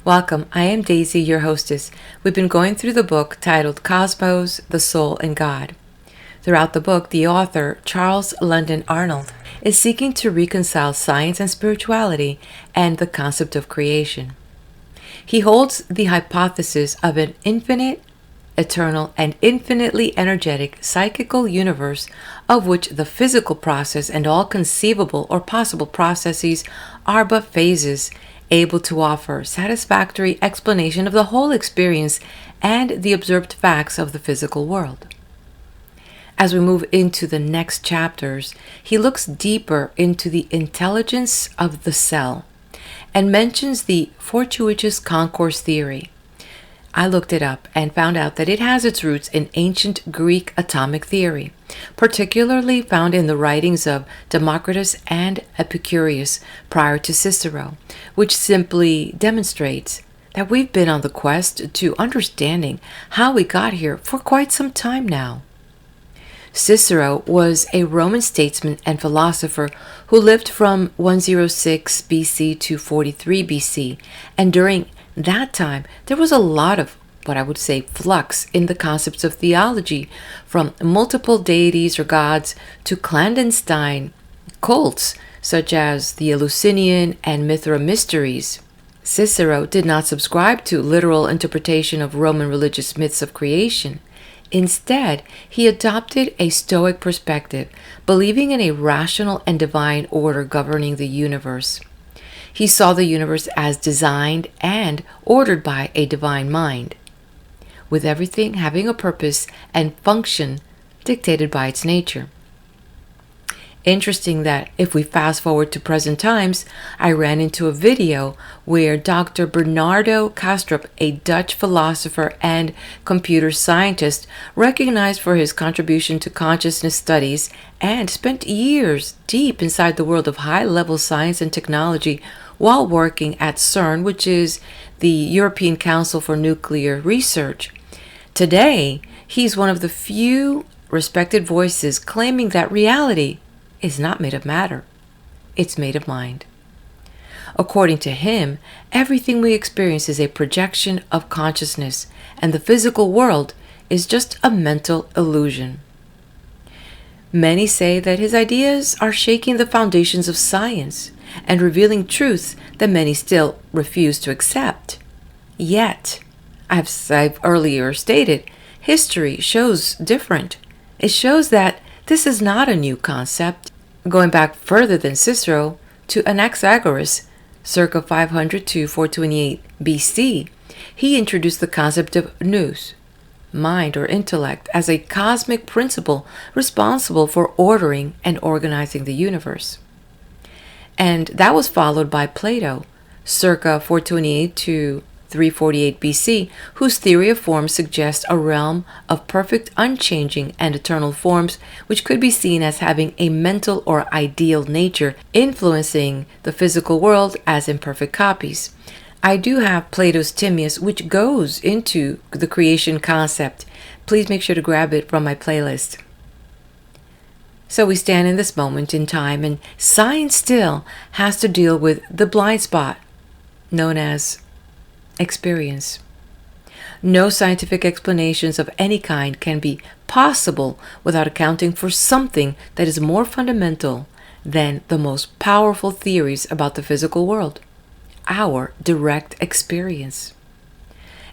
Welcome, I am Daisy, your hostess. We've been going through the book titled Cosmos, the Soul, and God. Throughout the book, the author, Charles London Arnold, is seeking to reconcile science and spirituality and the concept of creation. He holds the hypothesis of an infinite, eternal, and infinitely energetic psychical universe of which the physical process and all conceivable or possible processes are but phases, able to offer satisfactory explanation of the whole experience and the observed facts of the physical world. As we move into the next chapters, he looks deeper into the intelligence of the cell and mentions the Fortuitous concourse theory. I looked it up and found out that it has its roots in ancient Greek atomic theory, particularly found in the writings of Democritus and Epicurus prior to Cicero, which simply demonstrates that we've been on the quest to understanding how we got here for quite some time now. Cicero was a Roman statesman and philosopher who lived from 106 BC to 43 BC, and during that time there was a lot of what I would say flux in the concepts of theology, from multiple deities or gods to clandestine cults such as the Eleusinian and Mithra mysteries. Cicero did not subscribe to literal interpretation of Roman religious myths of creation. Instead, he adopted a Stoic perspective, believing in a rational and divine order governing the universe. He saw the universe as designed and ordered by a divine mind, with everything having a purpose and function dictated by its nature. Interesting that if we fast forward to present times, I ran into a video where Dr. Bernardo Kastrup, a Dutch philosopher and computer scientist recognized for his contribution to consciousness studies and spent years deep inside the world of high-level science and technology while working at CERN, which is the European Council for Nuclear Research. Today, he's one of the few respected voices claiming that reality is not made of matter, it's made of mind. According to him, everything we experience is a projection of consciousness, and the physical world is just a mental illusion. Many say that his ideas are shaking the foundations of science and revealing truths that many still refuse to accept. Yet, as I've earlier stated, history shows different. It shows that this is not a new concept. Going back further than Cicero to Anaxagoras, circa 500 to 428 BC, he introduced the concept of nous, mind or intellect, as a cosmic principle responsible for ordering and organizing the universe. And that was followed by Plato, circa 428 to 348 BC, whose theory of forms suggests a realm of perfect unchanging and eternal forms which could be seen as having a mental or ideal nature influencing the physical world as imperfect copies. I do have Plato's Timaeus, which goes into the creation concept. Please make sure to grab it from my playlist. So we stand in this moment in time, and science still has to deal with the blind spot known as experience. No scientific explanations of any kind can be possible without accounting for something that is more fundamental than the most powerful theories about the physical world: our direct experience.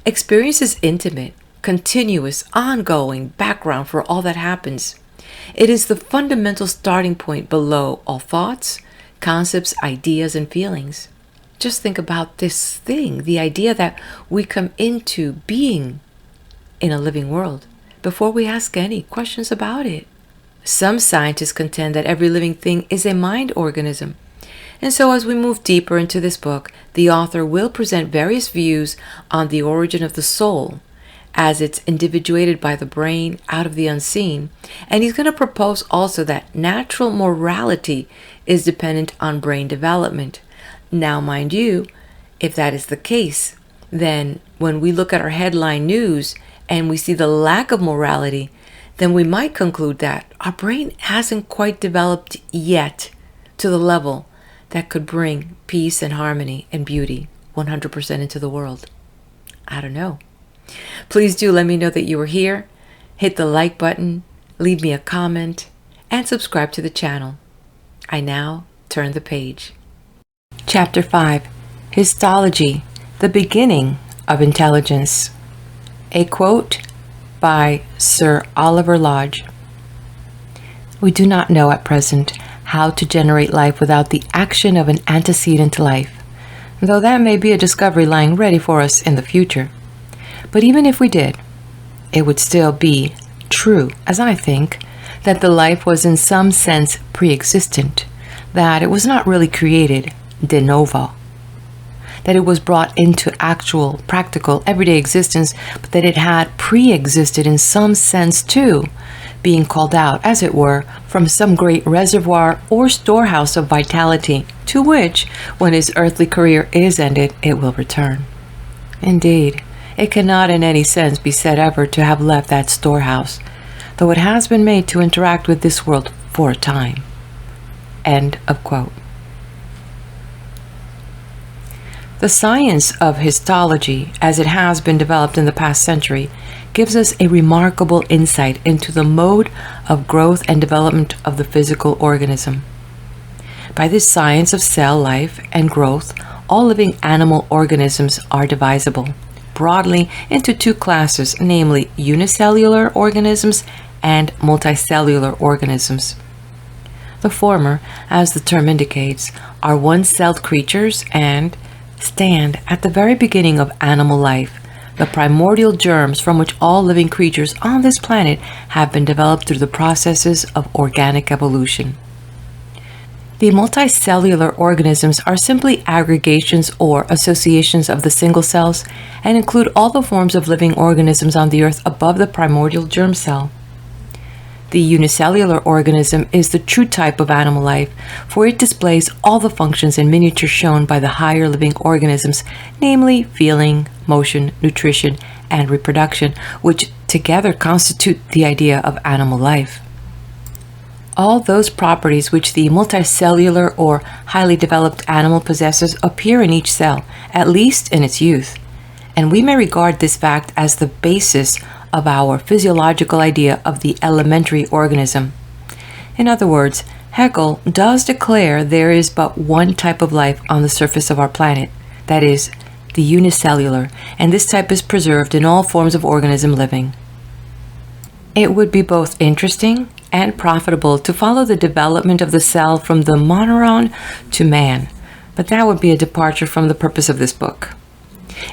Experience is intimate, continuous, ongoing background for all that happens. It is the fundamental starting point below all thoughts, concepts, ideas, and feelings. Just think about this thing, the idea that we come into being in a living world before we ask any questions about it. Some scientists contend that every living thing is a mind organism. And so as we move deeper into this book, the author will present various views on the origin of the soul, as it's individuated by the brain out of the unseen. And he's going to propose also that natural morality is dependent on brain development. Now, mind you, if that is the case, then when we look at our headline news and we see the lack of morality, then we might conclude that our brain hasn't quite developed yet to the level that could bring peace and harmony and beauty 100% into the world? I don't know. Please do let me know that you were here. Hit the like button, leave me a comment, and subscribe to the channel. I now turn the page. Chapter 5. Histology, the beginning of intelligence. A quote by Sir Oliver Lodge. We do not know at present how to generate life without the action of an antecedent to life, though that may be a discovery lying ready for us in the future. But even if we did, it would still be true, as I think, that the life was in some sense pre-existent, that it was not really created de novo, that it was brought into actual, practical, everyday existence, but that it had pre-existed in some sense too, being called out, as it were, from some great reservoir or storehouse of vitality, to which, when its earthly career is ended, it will return. Indeed, it cannot in any sense be said ever to have left that storehouse, though it has been made to interact with this world for a time. End of quote. The science of histology, as it has been developed in the past century, gives us a remarkable insight into the mode of growth and development of the physical organism. By this science of cell life and growth, all living animal organisms are divisible broadly into two classes, namely unicellular organisms and multicellular organisms. The former, as the term indicates, are one-celled creatures and stand at the very beginning of animal life, the primordial germs from which all living creatures on this planet have been developed through the processes of organic evolution. The multicellular organisms are simply aggregations or associations of the single cells and include all the forms of living organisms on the earth above the primordial germ cell. The unicellular organism is the true type of animal life, for it displays all the functions in miniature shown by the higher living organisms, namely feeling, motion, nutrition, and reproduction, which together constitute the idea of animal life. All those properties which the multicellular or highly developed animal possesses appear in each cell, at least in its youth, and we may regard this fact as the basis of our physiological idea of the elementary organism. In other words, Haeckel does declare there is but one type of life on the surface of our planet, that is, the unicellular, and this type is preserved in all forms of organism living. It would be both interesting and profitable to follow the development of the cell from the moneron to man, but that would be a departure from the purpose of this book.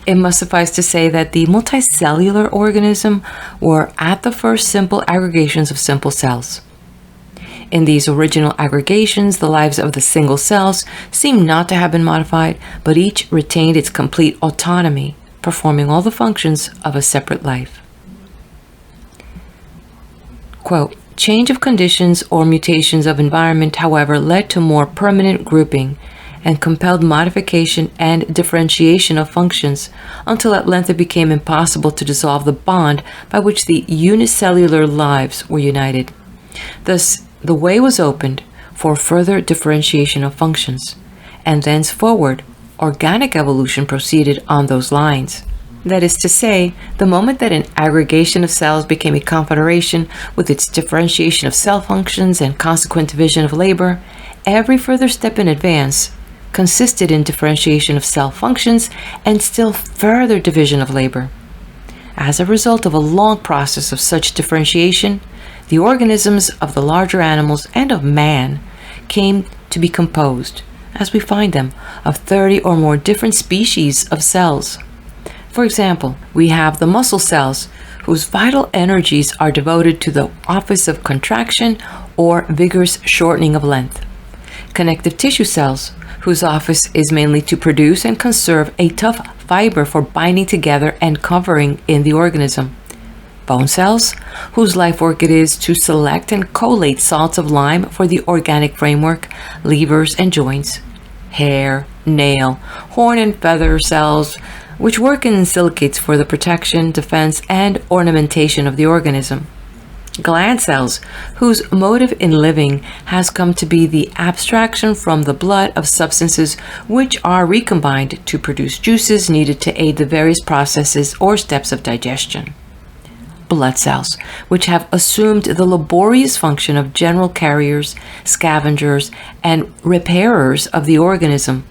It must suffice to say that the multicellular organism were at the first simple aggregations of simple cells. In these original aggregations, the lives of the single cells seem not to have been modified, but each retained its complete autonomy, performing all the functions of a separate life. Quote, change of conditions or mutations of environment, however, led to more permanent grouping and compelled modification and differentiation of functions until at length it became impossible to dissolve the bond by which the unicellular lives were united. Thus, the way was opened for further differentiation of functions, and thenceforward, organic evolution proceeded on those lines. That is to say, the moment that an aggregation of cells became a confederation with its differentiation of cell functions and consequent division of labor, every further step in advance consisted in differentiation of cell functions and still further division of labor. As a result of a long process of such differentiation, the organisms of the larger animals and of man came to be composed, as we find them, of 30 or more different species of cells. For example, we have the muscle cells, whose vital energies are devoted to the office of contraction or vigorous shortening of length. Connective tissue cells, whose office is mainly to produce and conserve a tough fiber for binding together and covering in the organism. Bone cells, whose life work it is to select and collate salts of lime for the organic framework, levers and joints. Hair, nail, horn and feather cells, which work in silicates for the protection, defense, and ornamentation of the organism. Gland cells, whose motive in living has come to be the abstraction from the blood of substances which are recombined to produce juices needed to aid the various processes or steps of digestion. Blood cells, which have assumed the laborious function of general carriers, scavengers, and repairers of the organism.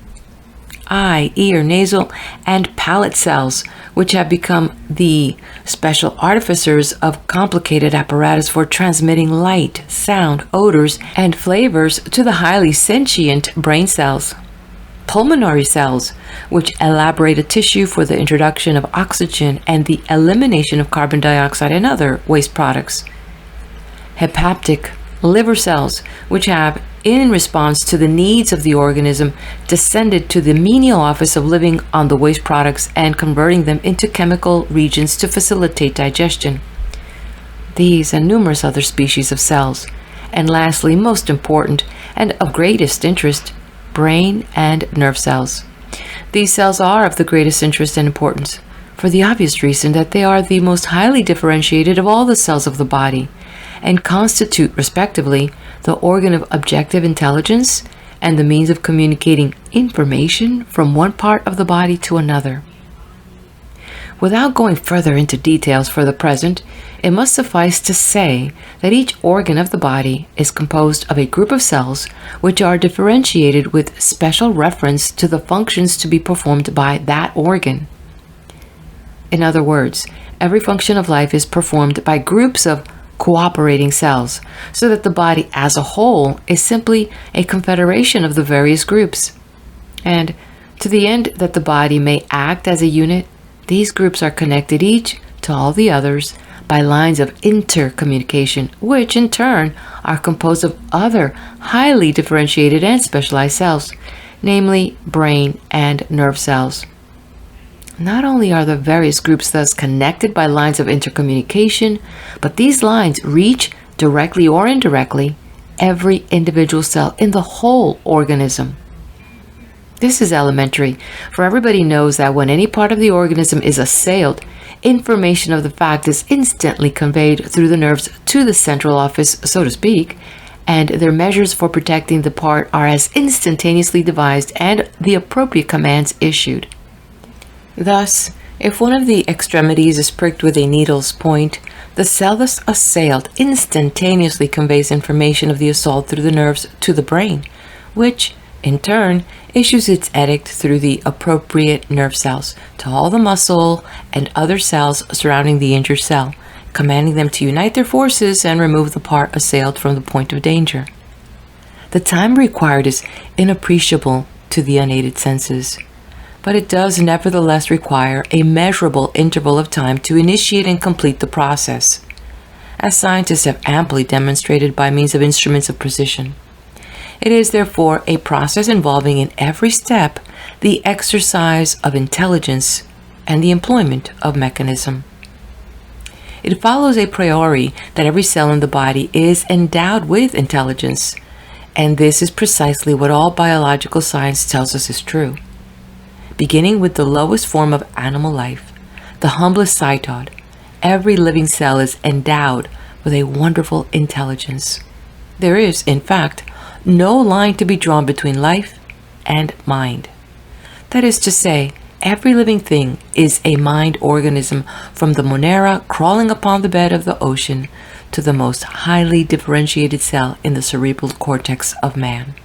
Eye, ear, nasal, and palate cells, which have become the special artificers of complicated apparatus for transmitting light, sound, odors, and flavors to the highly sentient brain cells. Pulmonary cells, which elaborate a tissue for the introduction of oxygen and the elimination of carbon dioxide and other waste products. Hepatic liver cells, which have, in response to the needs of the organism, descended to the menial office of living on the waste products and converting them into chemical regions to facilitate digestion. These and numerous other species of cells. And lastly, most important and of greatest interest, brain and nerve cells. These cells are of the greatest interest and importance for the obvious reason that they are the most highly differentiated of all the cells of the body, and constitute, respectively, the organ of objective intelligence and the means of communicating information from one part of the body to another. Without going further into details for the present, it must suffice to say that each organ of the body is composed of a group of cells which are differentiated with special reference to the functions to be performed by that organ. In other words, every function of life is performed by groups of cooperating cells, so that the body as a whole is simply a confederation of the various groups. And to the end that the body may act as a unit, these groups are connected each to all the others by lines of intercommunication, which in turn are composed of other highly differentiated and specialized cells, namely brain and nerve cells. Not only are the various groups thus connected by lines of intercommunication, but these lines reach, directly or indirectly, every individual cell in the whole organism. This is elementary, for everybody knows that when any part of the organism is assailed, information of the fact is instantly conveyed through the nerves to the central office, so to speak, and their measures for protecting the part are as instantaneously devised and the appropriate commands issued. Thus, if one of the extremities is pricked with a needle's point, the cell thus assailed instantaneously conveys information of the assault through the nerves to the brain, which, in turn, issues its edict through the appropriate nerve cells to all the muscle and other cells surrounding the injured cell, commanding them to unite their forces and remove the part assailed from the point of danger. The time required is inappreciable to the unaided senses, but it does nevertheless require a measurable interval of time to initiate and complete the process, as scientists have amply demonstrated by means of instruments of precision. It is therefore a process involving in every step the exercise of intelligence and the employment of mechanism. It follows a priori that every cell in the body is endowed with intelligence, and this is precisely what all biological science tells us is true. Beginning with the lowest form of animal life, the humblest cytod, every living cell is endowed with a wonderful intelligence. There is, in fact, no line to be drawn between life and mind. That is to say, every living thing is a mind organism, from the monera crawling upon the bed of the ocean to the most highly differentiated cell in the cerebral cortex of man.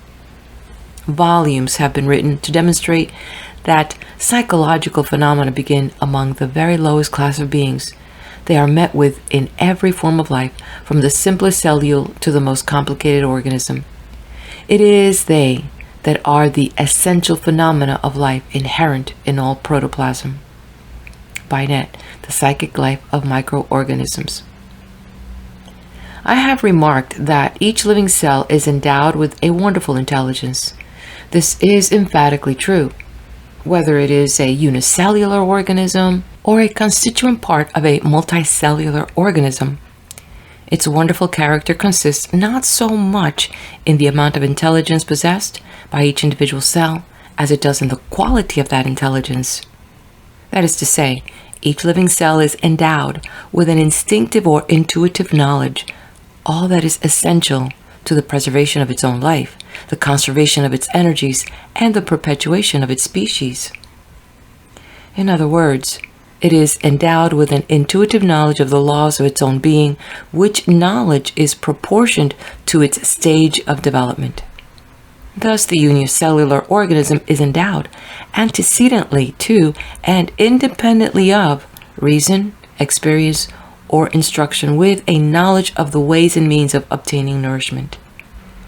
Volumes have been written to demonstrate that psychological phenomena begin among the very lowest class of beings. They are met with in every form of life, from the simplest cellule to the most complicated organism. It is they that are the essential phenomena of life inherent in all protoplasm. Binet, The Psychic Life of Microorganisms. I have remarked that each living cell is endowed with a wonderful intelligence. This is emphatically true, whether it is a unicellular organism or a constituent part of a multicellular organism. Its wonderful character consists not so much in the amount of intelligence possessed by each individual cell as it does in the quality of that intelligence. That is to say, Each living cell is endowed with an instinctive or intuitive knowledge, all that is essential to the preservation of its own life, the conservation of its energies, and the perpetuation of its species. In other words, it is endowed with an intuitive knowledge of the laws of its own being, which knowledge is proportioned to its stage of development. Thus, the unicellular organism is endowed antecedently to and independently of reason, experience, or instruction with a knowledge of the ways and means of obtaining nourishment.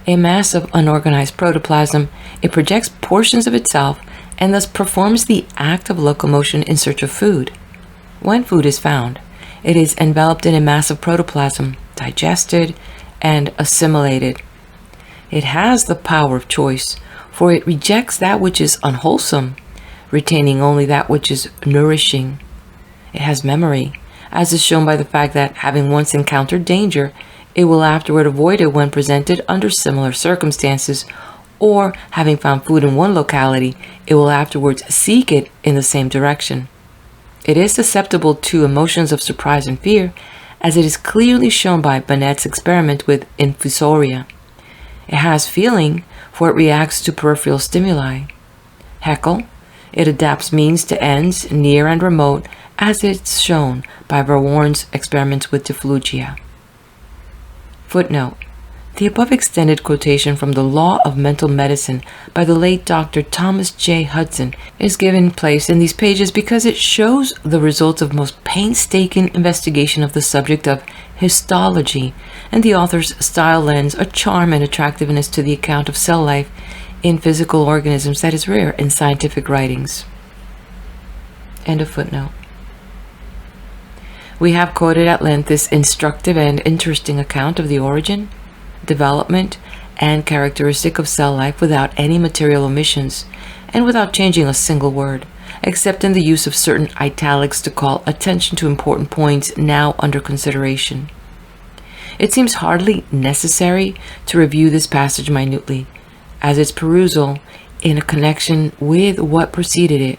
A mass of unorganized protoplasm, it projects portions of itself and thus performs the act of locomotion in search of food. When food is found, it is enveloped in a mass of protoplasm, digested and assimilated. It has the power of choice, for it rejects that which is unwholesome, retaining only that which is nourishing. It has memory, as is shown by the fact that, having once encountered danger, it will afterward avoid it when presented under similar circumstances, or, having found food in one locality, it will afterwards seek it in the same direction. It is susceptible to emotions of surprise and fear, as it is clearly shown by Bennett's experiment with infusoria. It has feeling, for it reacts to peripheral stimuli. Haeckel, it adapts means to ends, near and remote, as it's shown by Verworn's experiments with difflugia. Footnote: the above extended quotation from the Law of Mental Medicine by the late Dr. Thomas J. Hudson is given place in these pages because it shows the results of most painstaking investigation of the subject of histology, and the author's style lends a charm and attractiveness to the account of cell life in physical organisms that is rare in scientific writings. End of footnote. We have quoted at length this instructive and interesting account of the origin, development, and characteristic of cell life without any material omissions, and without changing a single word, except in the use of certain italics to call attention to important points now under consideration. It seems hardly necessary to review this passage minutely, as its perusal, in a connection with what preceded it,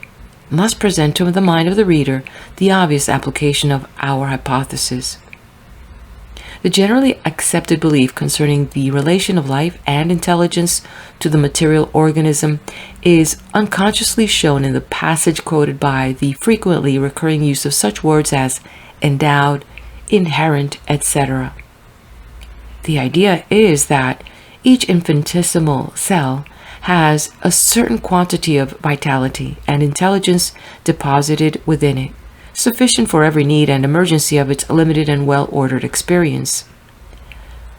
must present to the mind of the reader the obvious application of our hypothesis. The generally accepted belief concerning the relation of life and intelligence to the material organism is unconsciously shown in the passage quoted by the frequently recurring use of such words as endowed, inherent, etc. The idea is that each infinitesimal cell has a certain quantity of vitality and intelligence deposited within it, sufficient for every need and emergency of its limited and well-ordered experience.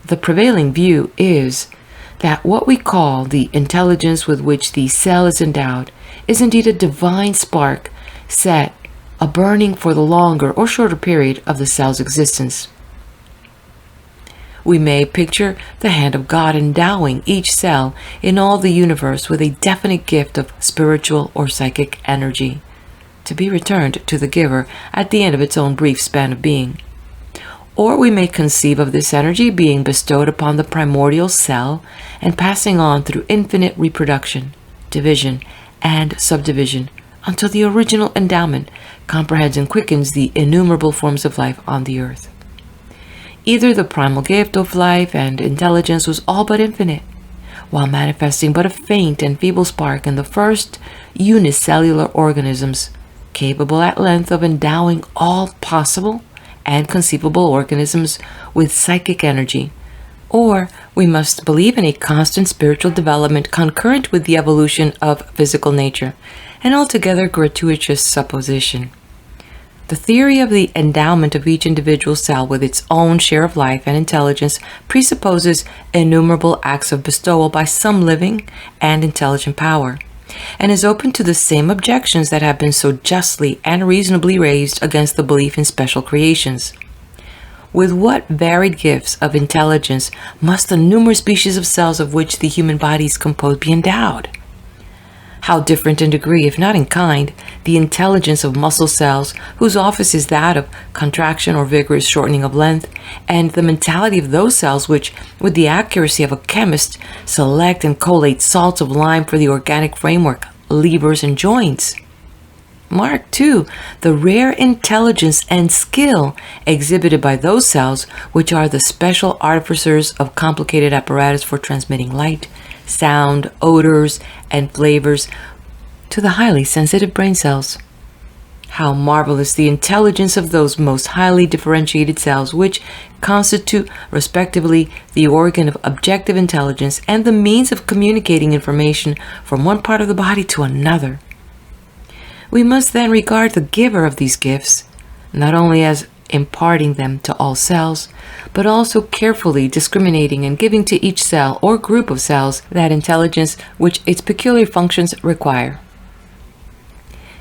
The prevailing view is that what we call the intelligence with which the cell is endowed is indeed a divine spark set a burning for the longer or shorter period of the cell's existence. We may picture the hand of God endowing each cell in all the universe with a definite gift of spiritual or psychic energy, to be returned to the giver at the end of its own brief span of being. Or we may conceive of this energy being bestowed upon the primordial cell and passing on through infinite reproduction, division, and subdivision until the original endowment comprehends and quickens the innumerable forms of life on the earth. Either the primal gift of life and intelligence was all but infinite, while manifesting but a faint and feeble spark in the first unicellular organisms, capable at length of endowing all possible and conceivable organisms with psychic energy, or we must believe in a constant spiritual development concurrent with the evolution of physical nature, an altogether gratuitous supposition. The theory of the endowment of each individual cell with its own share of life and intelligence presupposes innumerable acts of bestowal by some living and intelligent power, and is open to the same objections that have been so justly and reasonably raised against the belief in special creations. With what varied gifts of intelligence must the numerous species of cells of which the human body is composed be endowed? How different in degree, if not in kind, the intelligence of muscle cells, whose office is that of contraction or vigorous shortening of length, and the mentality of those cells which, with the accuracy of a chemist, select and collate salts of lime for the organic framework, levers, and joints. Mark, too, the rare intelligence and skill exhibited by those cells, which are the special artificers of complicated apparatus for transmitting light, sound, odors, and flavors to the highly sensitive brain cells. How marvelous the intelligence of those most highly differentiated cells, which constitute, respectively, the organ of objective intelligence and the means of communicating information from one part of the body to another. We must then regard the giver of these gifts, not only as imparting them to all cells, but also carefully discriminating and giving to each cell or group of cells that intelligence which its peculiar functions require.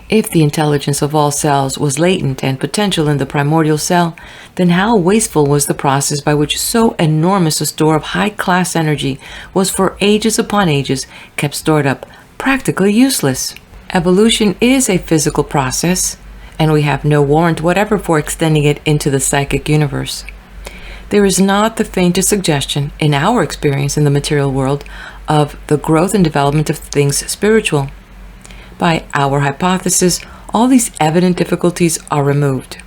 If the intelligence of all cells was latent and potential in the primordial cell, then how wasteful was the process by which so enormous a store of high-class energy was for ages upon ages kept stored up, practically useless. Evolution is a physical process, and we have no warrant whatever for extending it into the psychic universe. There is not the faintest suggestion, in our experience in the material world, of the growth and development of things spiritual. By our hypothesis, all these evident difficulties are removed.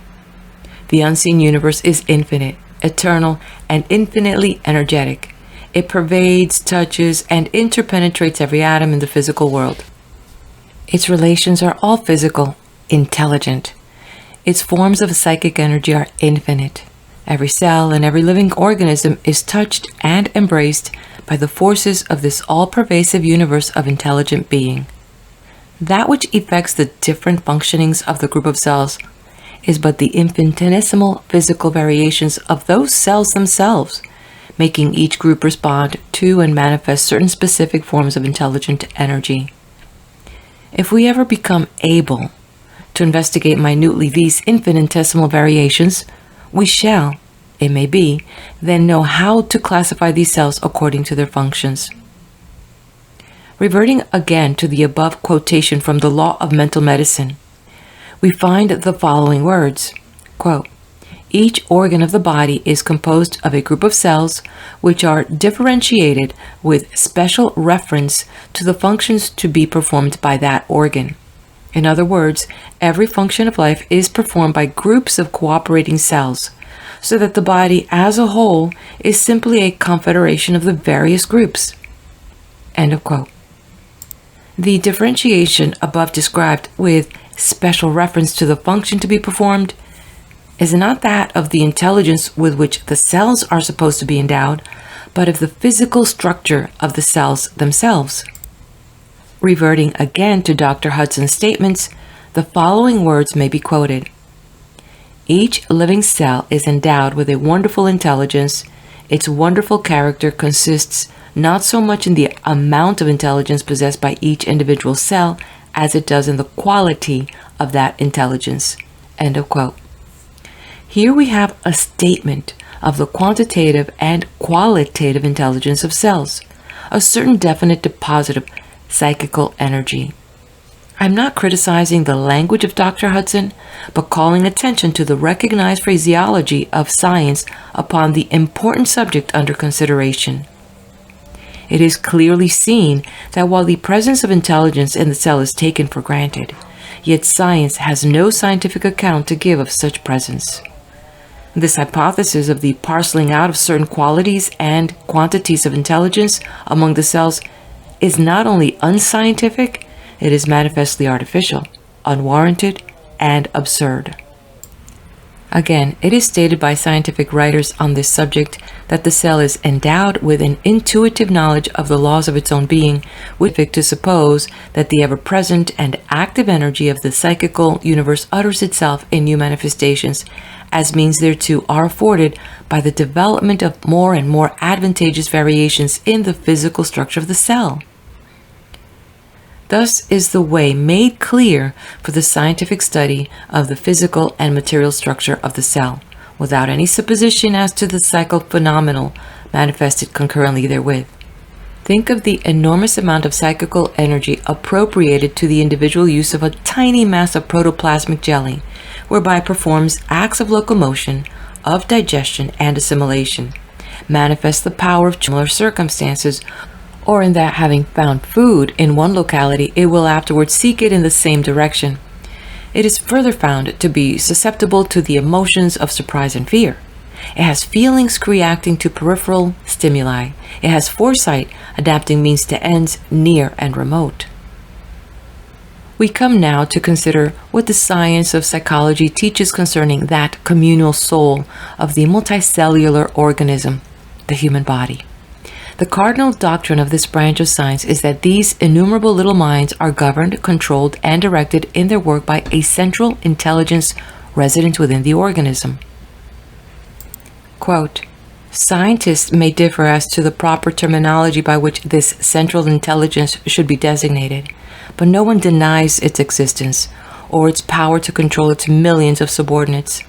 The unseen universe is infinite, eternal, and infinitely energetic. It pervades, touches, and interpenetrates every atom in the physical world. Its relations are all physical, intelligent. Its forms of psychic energy are infinite. Every cell and every living organism is touched and embraced by the forces of this all-pervasive universe of intelligent being. That which effects the different functionings of the group of cells is but the infinitesimal physical variations of those cells themselves, making each group respond to and manifest certain specific forms of intelligent energy. If we ever become able to investigate minutely these infinitesimal variations, we shall, it may be, then know how to classify these cells according to their functions. Reverting again to the above quotation from the Law of Mental Medicine, we find the following words, quote, "Each organ of the body is composed of a group of cells which are differentiated with special reference to the functions to be performed by that organ. In other words, every function of life is performed by groups of cooperating cells, so that the body as a whole is simply a confederation of the various groups." End of quote. The differentiation above described with special reference to the function to be performed is not that of the intelligence with which the cells are supposed to be endowed, but of the physical structure of the cells themselves. Reverting again to Dr. Hudson's statements, the following words may be quoted. "Each living cell is endowed with a wonderful intelligence. Its wonderful character consists not so much in the amount of intelligence possessed by each individual cell as it does in the quality of that intelligence." End of quote. Here we have a statement of the quantitative and qualitative intelligence of cells, a certain definite deposit of psychical energy. I'm not criticizing the language of Dr. Hudson, but calling attention to the recognized phraseology of science upon the important subject under consideration. It is clearly seen that while the presence of intelligence in the cell is taken for granted, yet science has no scientific account to give of such presence. This hypothesis of the parceling out of certain qualities and quantities of intelligence among the cells is not only unscientific, it is manifestly artificial, unwarranted, and absurd. Again, it is stated by scientific writers on this subject that the cell is endowed with an intuitive knowledge of the laws of its own being, which is to suppose that the ever-present and active energy of the psychical universe utters itself in new manifestations, as means thereto are afforded by the development of more and more advantageous variations in the physical structure of the cell. Thus is the way made clear for the scientific study of the physical and material structure of the cell, without any supposition as to the psychophenomenal manifested concurrently therewith. Think of the enormous amount of psychical energy appropriated to the individual use of a tiny mass of protoplasmic jelly, whereby it performs acts of locomotion, of digestion, and assimilation, manifests the power of similar circumstances, or in that having found food in one locality, it will afterwards seek it in the same direction. It is further found to be susceptible to the emotions of surprise and fear. It has feelings reacting to peripheral stimuli. It has foresight, adapting means to ends near and remote. We come now to consider what the science of psychology teaches concerning that communal soul of the multicellular organism, the human body. The cardinal doctrine of this branch of science is that these innumerable little minds are governed, controlled, and directed in their work by a central intelligence resident within the organism. Quote, "Scientists may differ as to the proper terminology by which this central intelligence should be designated, but no one denies its existence or its power to control its millions of subordinates.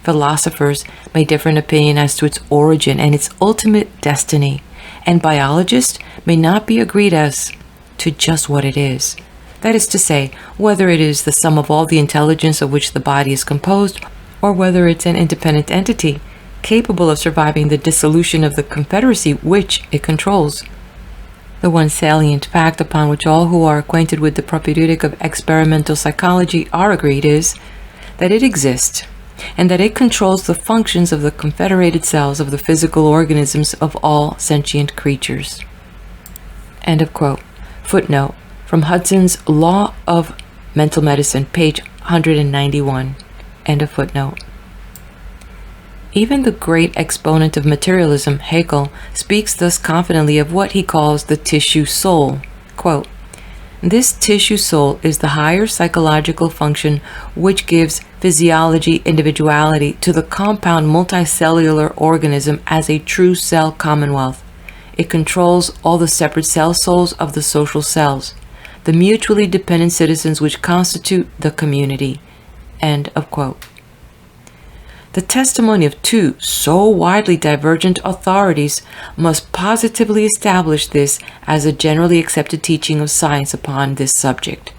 Philosophers may differ in opinion as to its origin and its ultimate destiny, and biologists may not be agreed as to just what it is. That is to say, whether it is the sum of all the intelligence of which the body is composed, or whether it's an independent entity capable of surviving the dissolution of the confederacy which it controls. The one salient fact upon which all who are acquainted with the propedeutic of experimental psychology are agreed is that it exists, and that it controls the functions of the confederated cells of the physical organisms of all sentient creatures." End of quote. Footnote from Hudson's Law of Mental Medicine, page 191. End of footnote. Even the great exponent of materialism, Hegel, speaks thus confidently of what he calls the tissue soul. Quote, "This tissue soul is the higher psychological function which gives physiology, individuality to the compound multicellular organism as a true cell commonwealth. It controls all the separate cell souls of the social cells, the mutually dependent citizens which constitute the community." End of quote. The testimony of two so widely divergent authorities must positively establish this as a generally accepted teaching of science upon this subject.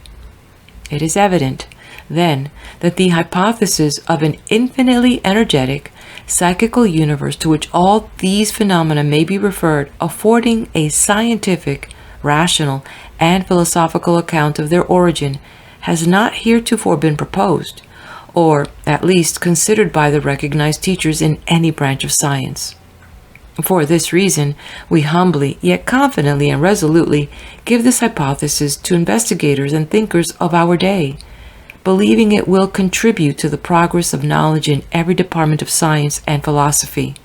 It is evident, then, that the hypothesis of an infinitely energetic, psychical universe to which all these phenomena may be referred, affording a scientific, rational, and philosophical account of their origin, has not heretofore been proposed, or at least considered by the recognized teachers in any branch of science. For this reason, we humbly, yet confidently and resolutely, give this hypothesis to investigators and thinkers of our day, believing it will contribute to the progress of knowledge in every department of science and philosophy,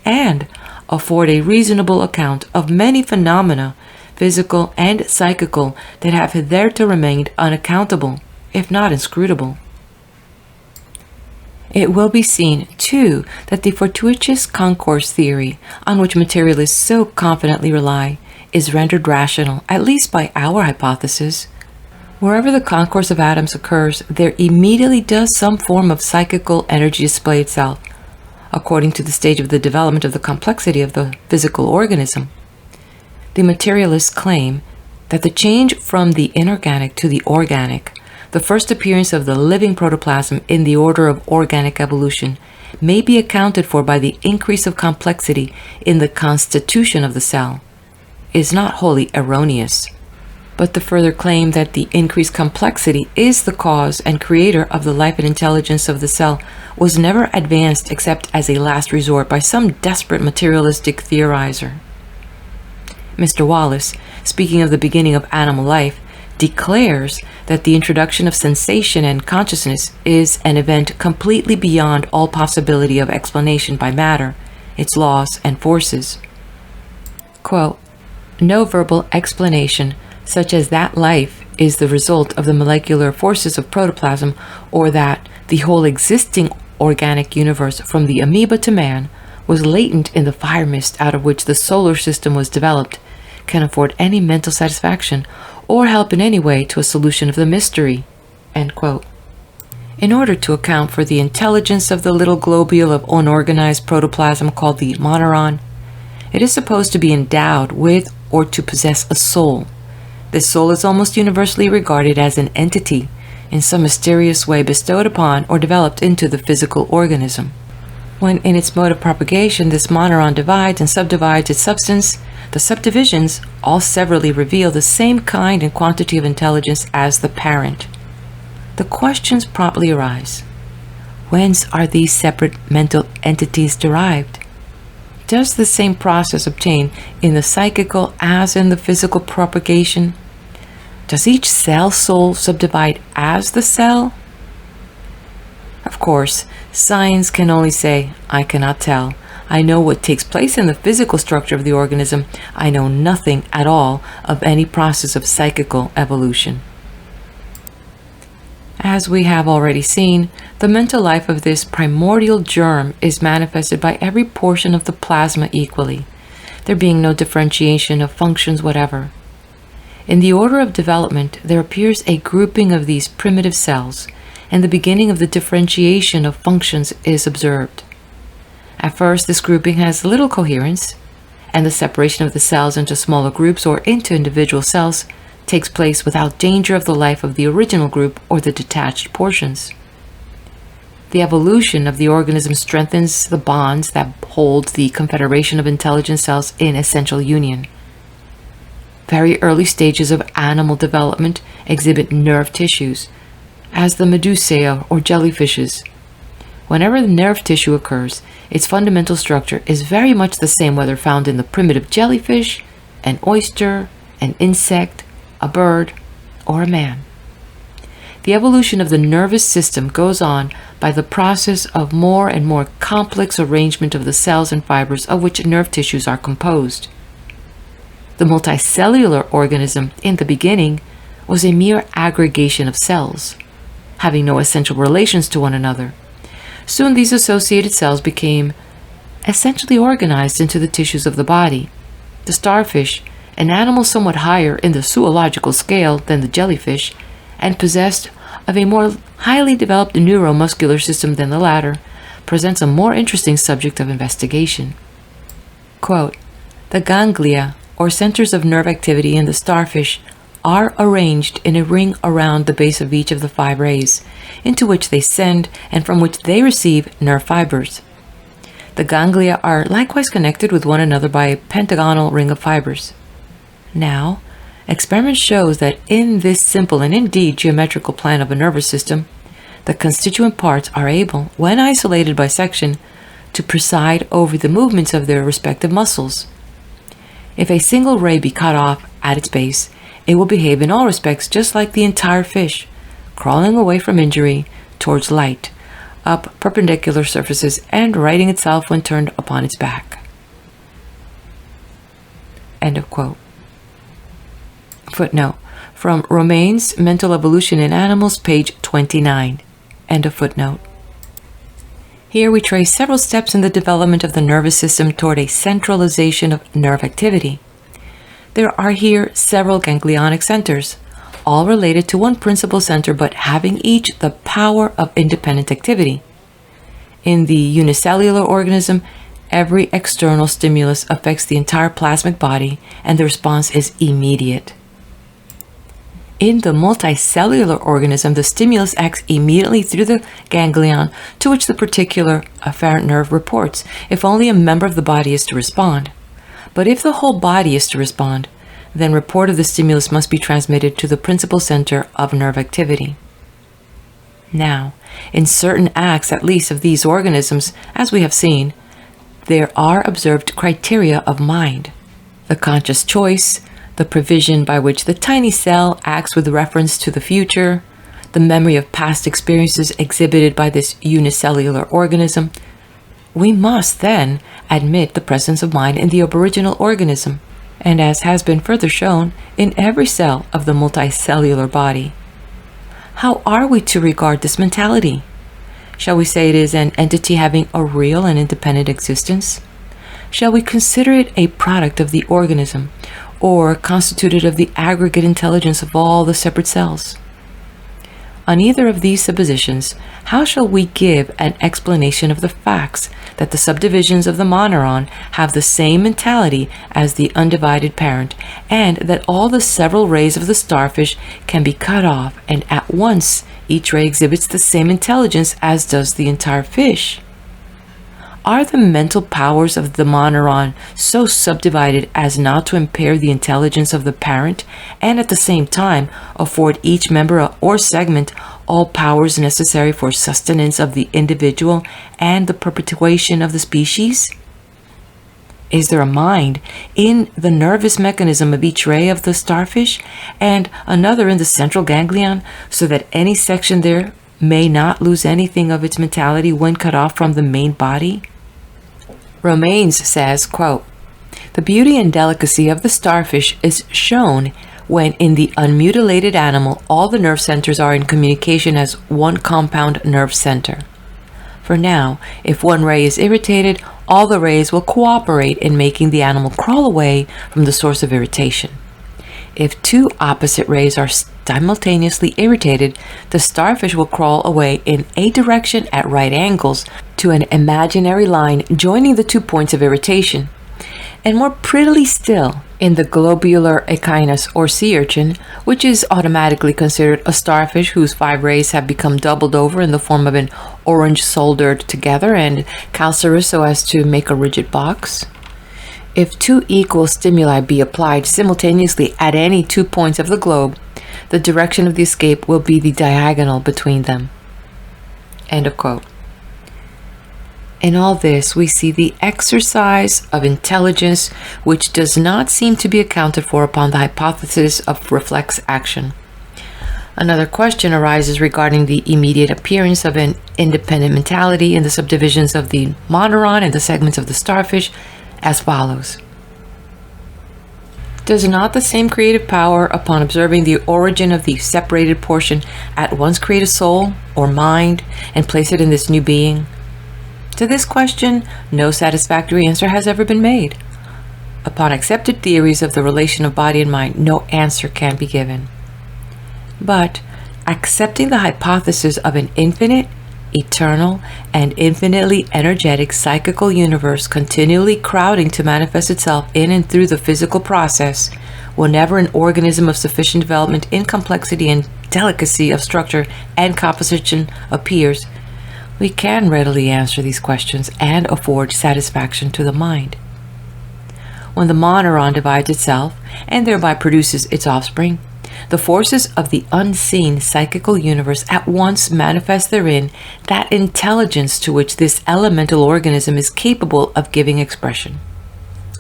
and afford a reasonable account of many phenomena, physical and psychical, that have hitherto remained unaccountable, if not inscrutable. It will be seen, too, that the fortuitous concourse theory, on which materialists so confidently rely, is rendered rational, at least by our hypothesis. Wherever the concourse of atoms occurs, there immediately does some form of psychical energy display itself, according to the stage of the development of the complexity of the physical organism. The materialists claim that the change from the inorganic to the organic, the first appearance of the living protoplasm in the order of organic evolution, may be accounted for by the increase of complexity in the constitution of the cell, is not wholly erroneous. But the further claim that the increased complexity is the cause and creator of the life and intelligence of the cell was never advanced except as a last resort by some desperate materialistic theorizer. Mr. Wallace, speaking of the beginning of animal life, declares that the introduction of sensation and consciousness is an event completely beyond all possibility of explanation by matter, its laws and forces. Quote, "No verbal explanation, such as that life is the result of the molecular forces of protoplasm, or that the whole existing organic universe from the amoeba to man was latent in the fire mist out of which the solar system was developed, can afford any mental satisfaction or help in any way to a solution of the mystery." End quote. In order to account for the intelligence of the little globule of unorganized protoplasm called the moneron, it is supposed to be endowed with or to possess a soul. This soul is almost universally regarded as an entity, in some mysterious way bestowed upon or developed into the physical organism. When in its mode of propagation this moneron divides and subdivides its substance, the subdivisions all severally reveal the same kind and quantity of intelligence as the parent. the questions promptly arise. Whence are these separate mental entities derived? Does the same process obtain in the psychical as in the physical propagation? Does each cell soul subdivide as the cell? Of course, science can only say, I cannot tell. I know what takes place in the physical structure of the organism. I know nothing at all of any process of psychical evolution. As we have already seen, the mental life of this primordial germ is manifested by every portion of the plasma equally, there being no differentiation of functions whatever. In the order of development, there appears a grouping of these primitive cells, and the beginning of the differentiation of functions is observed. At first, this grouping has little coherence, and the separation of the cells into smaller groups or into individual cells takes place without danger of the life of the original group or the detached portions. The evolution of the organism strengthens the bonds that hold the confederation of intelligent cells in essential union. Very early stages of animal development exhibit nerve tissues, as the medusae or jellyfishes. Whenever the nerve tissue occurs, its fundamental structure is very much the same whether found in the primitive jellyfish, an oyster, an insect, a bird, or a man. The evolution of the nervous system goes on by the process of more and more complex arrangement of the cells and fibers of which nerve tissues are composed. The multicellular organism, in the beginning, was a mere aggregation of cells, having no essential relations to one another. Soon these associated cells became essentially organized into the tissues of the body. The starfish, an animal somewhat higher in the zoological scale than the jellyfish, and possessed of a more highly developed neuromuscular system than the latter, presents a more interesting subject of investigation. Quote, the ganglia, or centers of nerve activity in the starfish, are arranged in a ring around the base of each of the 5 rays, into which they send and from which they receive nerve fibers. The ganglia are likewise connected with one another by a pentagonal ring of fibers. Now, experiment shows that in this simple and indeed geometrical plan of a nervous system, the constituent parts are able, when isolated by section, to preside over the movements of their respective muscles. If a single ray be cut off at its base, it will behave in all respects just like the entire fish, crawling away from injury towards light, up perpendicular surfaces and righting itself when turned upon its back. End of quote. Footnote. From Romain's Mental Evolution in Animals, page 29. End of footnote. Here we trace several steps in the development of the nervous system toward a centralization of nerve activity. There are here several ganglionic centers, all related to one principal center but having each the power of independent activity. In the unicellular organism, every external stimulus affects the entire plasmic body and the response is immediate. In the multicellular organism, the stimulus acts immediately through the ganglion to which the particular afferent nerve reports, if only a member of the body is to respond. But if the whole body is to respond, then report of the stimulus must be transmitted to the principal center of nerve activity. Now, in certain acts at least of these organisms, as we have seen, there are observed criteria of mind: the conscious choice, the provision by which the tiny cell acts with reference to the future, the memory of past experiences exhibited by this unicellular organism. We must then admit the presence of mind in the aboriginal organism, and as has been further shown, in every cell of the multicellular body. How are we to regard this mentality? Shall we say it is an entity having a real and independent existence? Shall we consider it a product of the organism, or constituted of the aggregate intelligence of all the separate cells? On either of these suppositions, how shall we give an explanation of the facts that the subdivisions of the moneuron have the same mentality as the undivided parent, and that all the several rays of the starfish can be cut off, and at once each ray exhibits the same intelligence as does the entire fish? Are the mental powers of the moneuron so subdivided as not to impair the intelligence of the parent, and at the same time afford each member or segment all powers necessary for sustenance of the individual and the perpetuation of the species? Is there a mind in the nervous mechanism of each ray of the starfish and another in the central ganglion, so that any section there may not lose anything of its mentality when cut off from the main body? Romanes says, quote, "The beauty and delicacy of the starfish is shown when in the unmutilated animal all the nerve centers are in communication as one compound nerve center. For now, if one ray is irritated, all the rays will cooperate in making the animal crawl away from the source of irritation. If two opposite rays are simultaneously irritated, the starfish will crawl away in a direction at right angles to an imaginary line joining the 2 points of irritation. And more prettily still, in the globular echinus or sea urchin, which is automatically considered a starfish whose 5 rays have become doubled over in the form of an orange soldered together and calcareous so as to make a rigid box. If 2 equal stimuli be applied simultaneously at any 2 points of the globe, the direction of the escape will be the diagonal between them." End of quote. In all this, we see the exercise of intelligence, which does not seem to be accounted for upon the hypothesis of reflex action. Another question arises regarding the immediate appearance of an independent mentality in the subdivisions of the moneron and the segments of the starfish, as follows. Does not the same creative power, upon observing the origin of the separated portion, at once create a soul or mind and place it in this new being? To this question, no satisfactory answer has ever been made. Upon accepted theories of the relation of body and mind, no answer can be given. But, accepting the hypothesis of an infinite, eternal, and infinitely energetic psychical universe continually crowding to manifest itself in and through the physical process, whenever an organism of sufficient development in complexity and delicacy of structure and composition appears, we can readily answer these questions and afford satisfaction to the mind. When the moneron divides itself and thereby produces its offspring, the forces of the unseen psychical universe at once manifest therein that intelligence to which this elemental organism is capable of giving expression.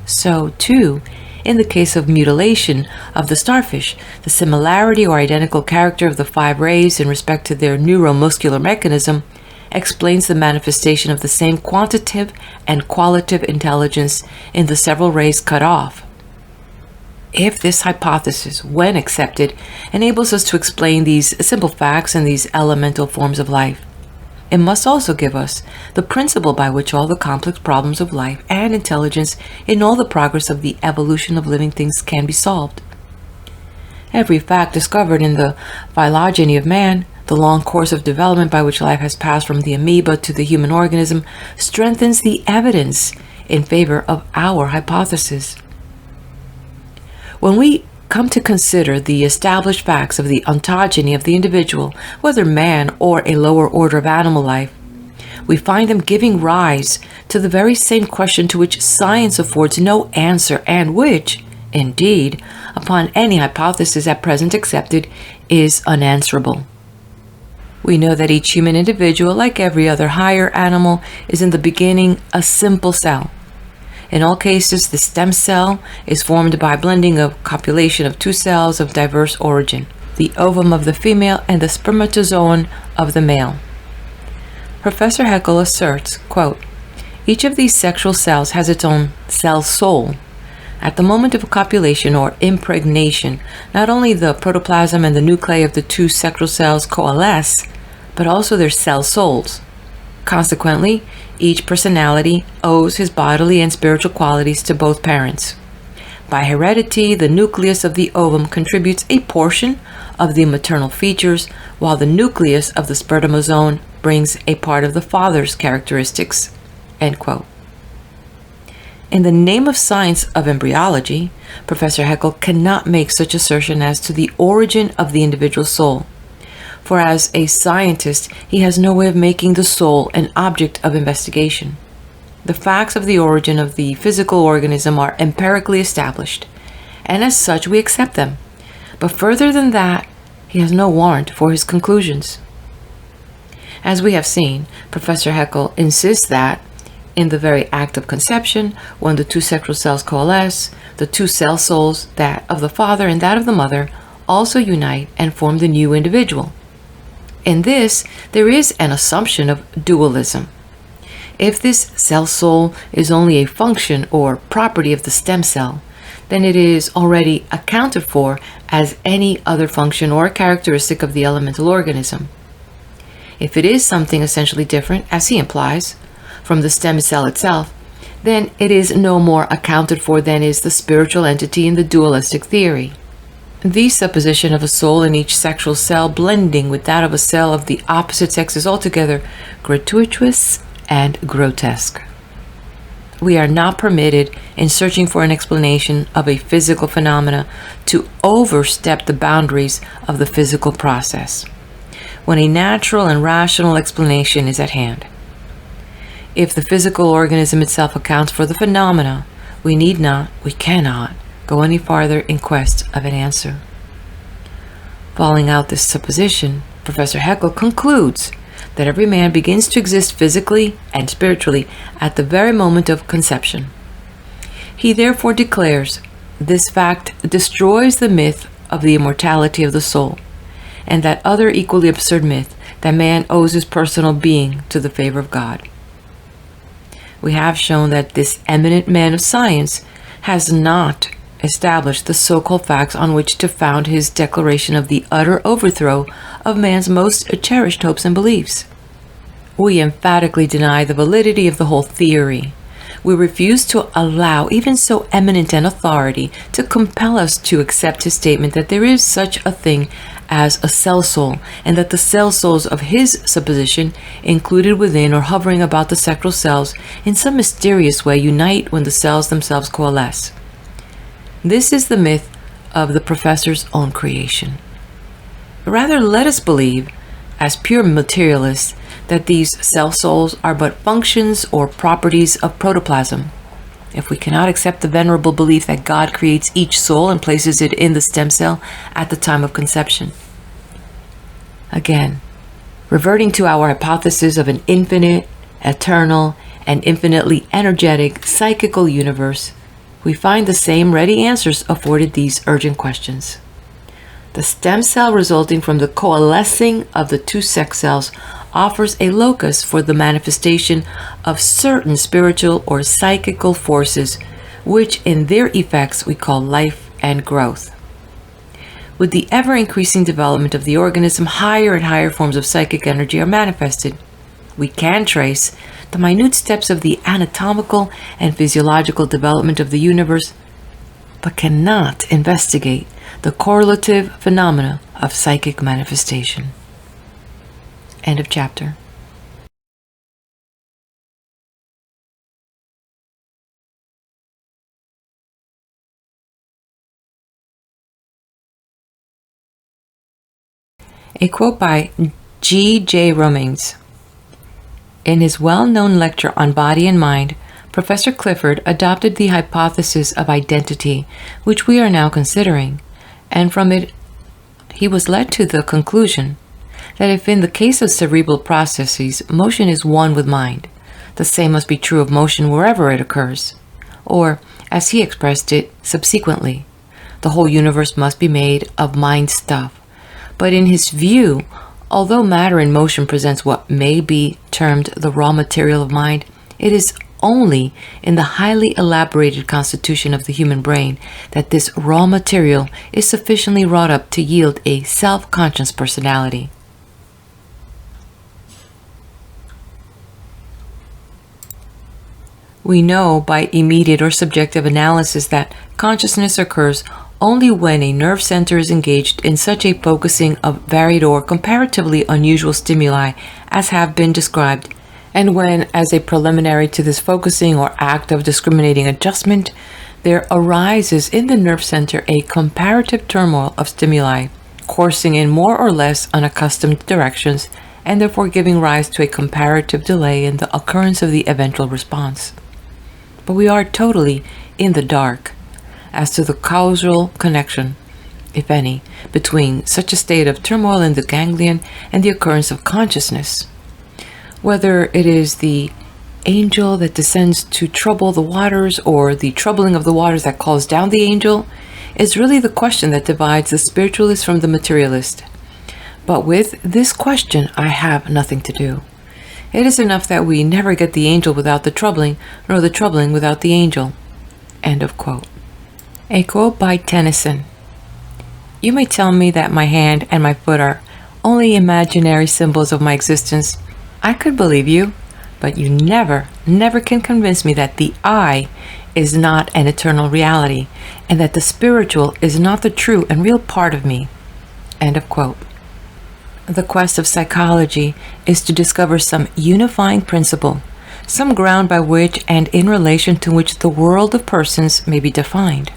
So, too, in the case of mutilation of the starfish, the similarity or identical character of the 5 rays in respect to their neuromuscular mechanism explains the manifestation of the same quantitative and qualitative intelligence in the several rays cut off. If this hypothesis, when accepted, enables us to explain these simple facts and these elemental forms of life, it must also give us the principle by which all the complex problems of life and intelligence in all the progress of the evolution of living things can be solved. Every fact discovered in the phylogeny of man, the long course of development by which life has passed from the amoeba to the human organism, strengthens the evidence in favor of our hypothesis. When we come to consider the established facts of the ontogeny of the individual, whether man or a lower order of animal life, we find them giving rise to the very same question to which science affords no answer and which, indeed, upon any hypothesis at present accepted, is unanswerable. We know that each human individual, like every other higher animal, is in the beginning a simple cell. In all cases, the stem cell is formed by blending of copulation of 2 cells of diverse origin, the ovum of the female and the spermatozoon of the male. Professor Haeckel asserts, quote, "Each of these sexual cells has its own cell soul. At the moment of copulation or impregnation, not only the protoplasm and the nuclei of the 2 sexual cells coalesce, but also their cell souls. Consequently, each personality owes his bodily and spiritual qualities to both parents. By heredity, the nucleus of the ovum contributes a portion of the maternal features, while the nucleus of the spermatozoon brings a part of the father's characteristics." End quote. In the name of science of embryology, Professor Haeckel cannot make such assertion as to the origin of the individual soul, for as a scientist he has no way of making the soul an object of investigation. The facts of the origin of the physical organism are empirically established, and as such we accept them, but further than that he has no warrant for his conclusions. As we have seen, Professor Haeckel insists that in the very act of conception, when the two sexual cells coalesce, the two cell souls, that of the father and that of the mother, also unite and form the new individual. In this, there is an assumption of dualism. If this cell soul is only a function or property of the stem cell, then it is already accounted for as any other function or characteristic of the elemental organism. If it is something essentially different, as he implies, from the stem cell itself, then it is no more accounted for than is the spiritual entity in the dualistic theory. The supposition of a soul in each sexual cell blending with that of a cell of the opposite sex is altogether gratuitous and grotesque. We are not permitted, in searching for an explanation of a physical phenomena, to overstep the boundaries of the physical process, when a natural and rational explanation is at hand. If the physical organism itself accounts for the phenomena, we cannot go any farther in quest of an answer. Following out this supposition, Professor Haeckel concludes that every man begins to exist physically and spiritually at the very moment of conception. He therefore declares this fact destroys the myth of the immortality of the soul, and that other equally absurd myth that man owes his personal being to the favor of God. We have shown that this eminent man of science has not established the so-called facts on which to found his declaration of the utter overthrow of man's most cherished hopes and beliefs. We emphatically deny the validity of the whole theory. We refuse to allow even so eminent an authority to compel us to accept his statement that there is such a thing as a cell soul, and that the cell souls of his supposition, included within or hovering about the sexual cells, in some mysterious way unite when the cells themselves coalesce. This is the myth of the professor's own creation. Rather, let us believe, as pure materialists, that these cell souls are but functions or properties of protoplasm. If we cannot accept the venerable belief that God creates each soul and places it in the stem cell at the time of conception. Again, reverting to our hypothesis of an infinite, eternal, and infinitely energetic psychical universe, we find the same ready answers afforded these urgent questions. The stem cell resulting from the coalescing of the two sex cells offers a locus for the manifestation of certain spiritual or psychical forces, which in their effects we call life and growth. With the ever-increasing development of the organism, higher and higher forms of psychic energy are manifested. We can trace the minute steps of the anatomical and physiological development of the universe, but cannot investigate the correlative phenomena of psychic manifestation. End of chapter. A quote by G.J. Romanes. In his well-known lecture on Body and Mind, Professor Clifford adopted the hypothesis of identity, which we are now considering, and from it he was led to the conclusion that if in the case of cerebral processes motion is one with mind, the same must be true of motion wherever it occurs, or, as he expressed it subsequently, the whole universe must be made of mind stuff. But in his view, although matter in motion presents what may be termed the raw material of mind, it is only in the highly elaborated constitution of the human brain that this raw material is sufficiently wrought up to yield a self-conscious personality. We know by immediate or subjective analysis that consciousness occurs only when a nerve center is engaged in such a focusing of varied or comparatively unusual stimuli as have been described, and when, as a preliminary to this focusing or act of discriminating adjustment, there arises in the nerve center a comparative turmoil of stimuli, coursing in more or less unaccustomed directions, and therefore giving rise to a comparative delay in the occurrence of the eventual response. But we are totally in the dark as to the causal connection, if any, between such a state of turmoil in the ganglion and the occurrence of consciousness. Whether it is the angel that descends to trouble the waters or the troubling of the waters that calls down the angel is really the question that divides the spiritualist from the materialist. But with this question, I have nothing to do. It is enough that we never get the angel without the troubling, nor the troubling without the angel. End of quote. A quote by Tennyson. You may tell me that my hand and my foot are only imaginary symbols of my existence. I could believe you, but you never can convince me that the I is not an eternal reality, and that the spiritual is not the true and real part of me. End of quote. The quest of psychology is to discover some unifying principle, some ground by which and in relation to which the world of persons may be defined.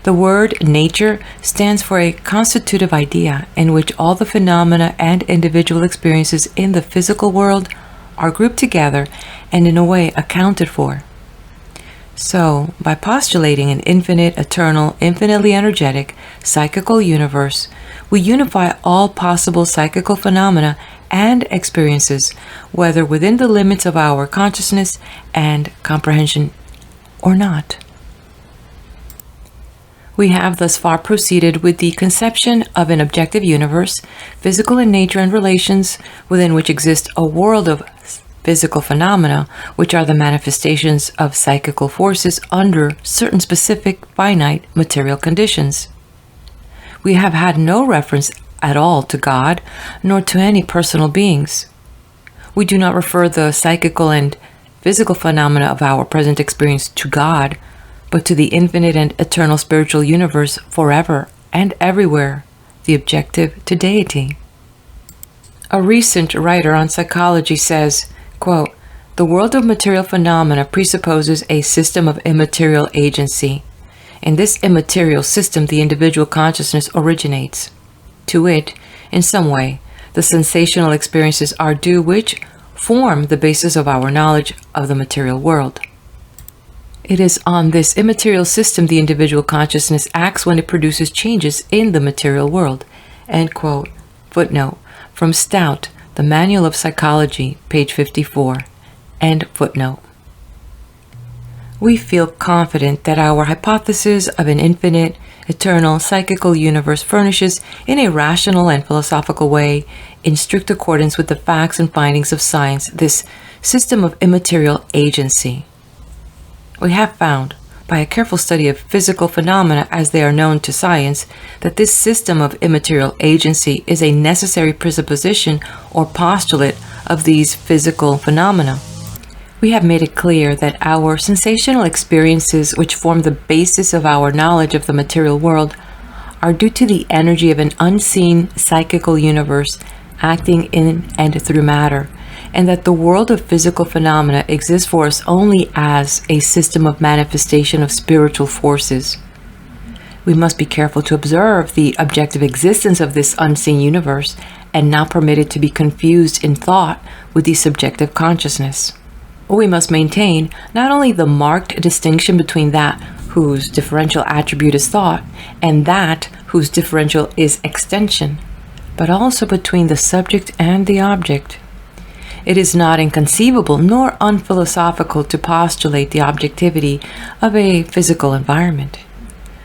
The word nature stands for a constitutive idea in which all the phenomena and individual experiences in the physical world are grouped together and in a way accounted for. So, by postulating an infinite, eternal, infinitely energetic, psychical universe, we unify all possible psychical phenomena and experiences, whether within the limits of our consciousness and comprehension or not. We have thus far proceeded with the conception of an objective universe, physical in nature and relations, within which exists a world of physical phenomena, which are the manifestations of psychical forces under certain specific finite material conditions. We have had no reference at all to God, nor to any personal beings. We do not refer the psychical and physical phenomena of our present experience to God, but to the infinite and eternal spiritual universe forever and everywhere, the objective to deity. A recent writer on psychology says, quote, "The world of material phenomena presupposes a system of immaterial agency. In this immaterial system, the individual consciousness originates. To it, in some way, the sensational experiences are due which form the basis of our knowledge of the material world. It is on this immaterial system the individual consciousness acts when it produces changes in the material world." End quote. Footnote from Stout, The Manual of Psychology, page 54. End footnote. We feel confident that our hypothesis of an infinite, eternal, psychical universe furnishes, in a rational and philosophical way, in strict accordance with the facts and findings of science, this system of immaterial agency. We have found, by a careful study of physical phenomena as they are known to science, that this system of immaterial agency is a necessary presupposition or postulate of these physical phenomena. We have made it clear that our sensational experiences, which form the basis of our knowledge of the material world, are due to the energy of an unseen psychical universe acting in and through matter, and that the world of physical phenomena exists for us only as a system of manifestation of spiritual forces. We must be careful to observe the objective existence of this unseen universe and not permit it to be confused in thought with the subjective consciousness. We must maintain not only the marked distinction between that whose differential attribute is thought and that whose differential is extension, but also between the subject and the object. It is not inconceivable nor unphilosophical to postulate the objectivity of a physical environment.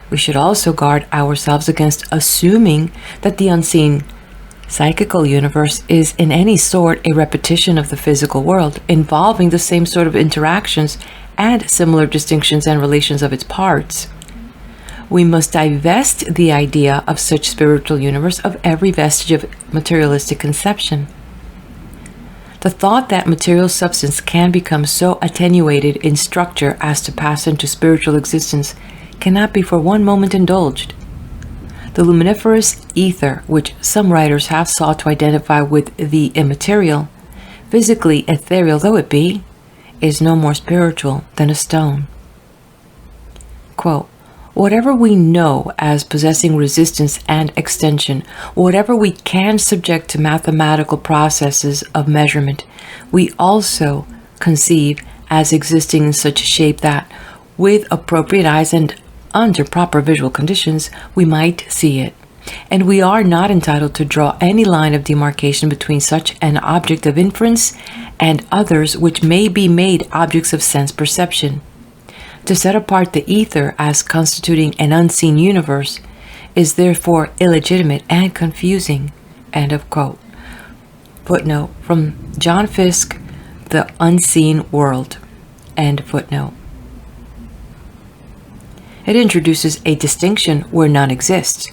We should also guard ourselves against assuming that the unseen psychical universe is in any sort a repetition of the physical world, involving the same sort of interactions and similar distinctions and relations of its parts. We must divest the idea of such spiritual universe of every vestige of materialistic conception. The thought that material substance can become so attenuated in structure as to pass into spiritual existence cannot be for one moment indulged. The luminiferous ether, which some writers have sought to identify with the immaterial, physically ethereal though it be, is no more spiritual than a stone. Quote, "Whatever we know as possessing resistance and extension, whatever we can subject to mathematical processes of measurement, we also conceive as existing in such a shape that, with appropriate eyes and under proper visual conditions, we might see it. and we are not entitled to draw any line of demarcation between such an object of inference and others which may be made objects of sense perception. To set apart the ether as constituting an unseen universe is therefore illegitimate and confusing. End of quote. Footnote from John Fiske, The Unseen World. End footnote. It introduces a distinction where none exists.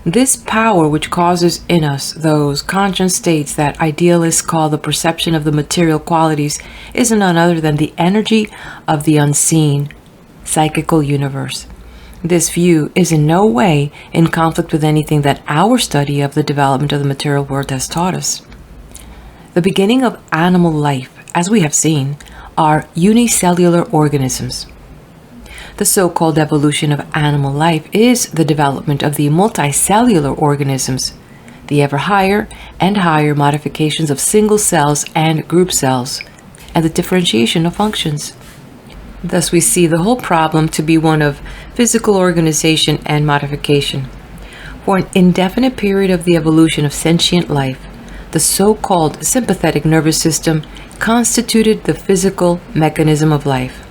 This power which causes in us those conscious states that idealists call the perception of the material qualities is none other than the energy of the unseen, psychical universe. This view is in no way in conflict with anything that our study of the development of the material world has taught us. The beginning of animal life, as we have seen, are unicellular organisms. The so-called evolution of animal life is the development of the multicellular organisms, the ever higher and higher modifications of single cells and group cells, and the differentiation of functions. Thus we see the whole problem to be one of physical organization and modification. For an indefinite period of the evolution of sentient life, the so-called sympathetic nervous system constituted the physical mechanism of life.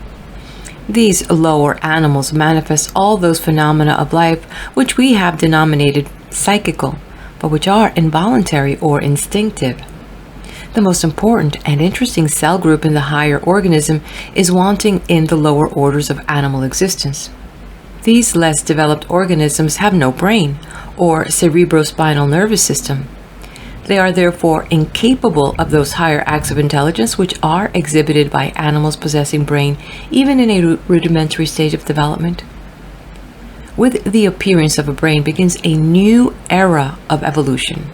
These lower animals manifest all those phenomena of life which we have denominated psychical, but which are involuntary or instinctive. The most important and interesting cell group in the higher organism is wanting in the lower orders of animal existence. These less developed organisms have no brain or cerebrospinal nervous system. They are therefore incapable of those higher acts of intelligence which are exhibited by animals possessing brain even in a rudimentary stage of development. With the appearance of a brain begins a new era of evolution.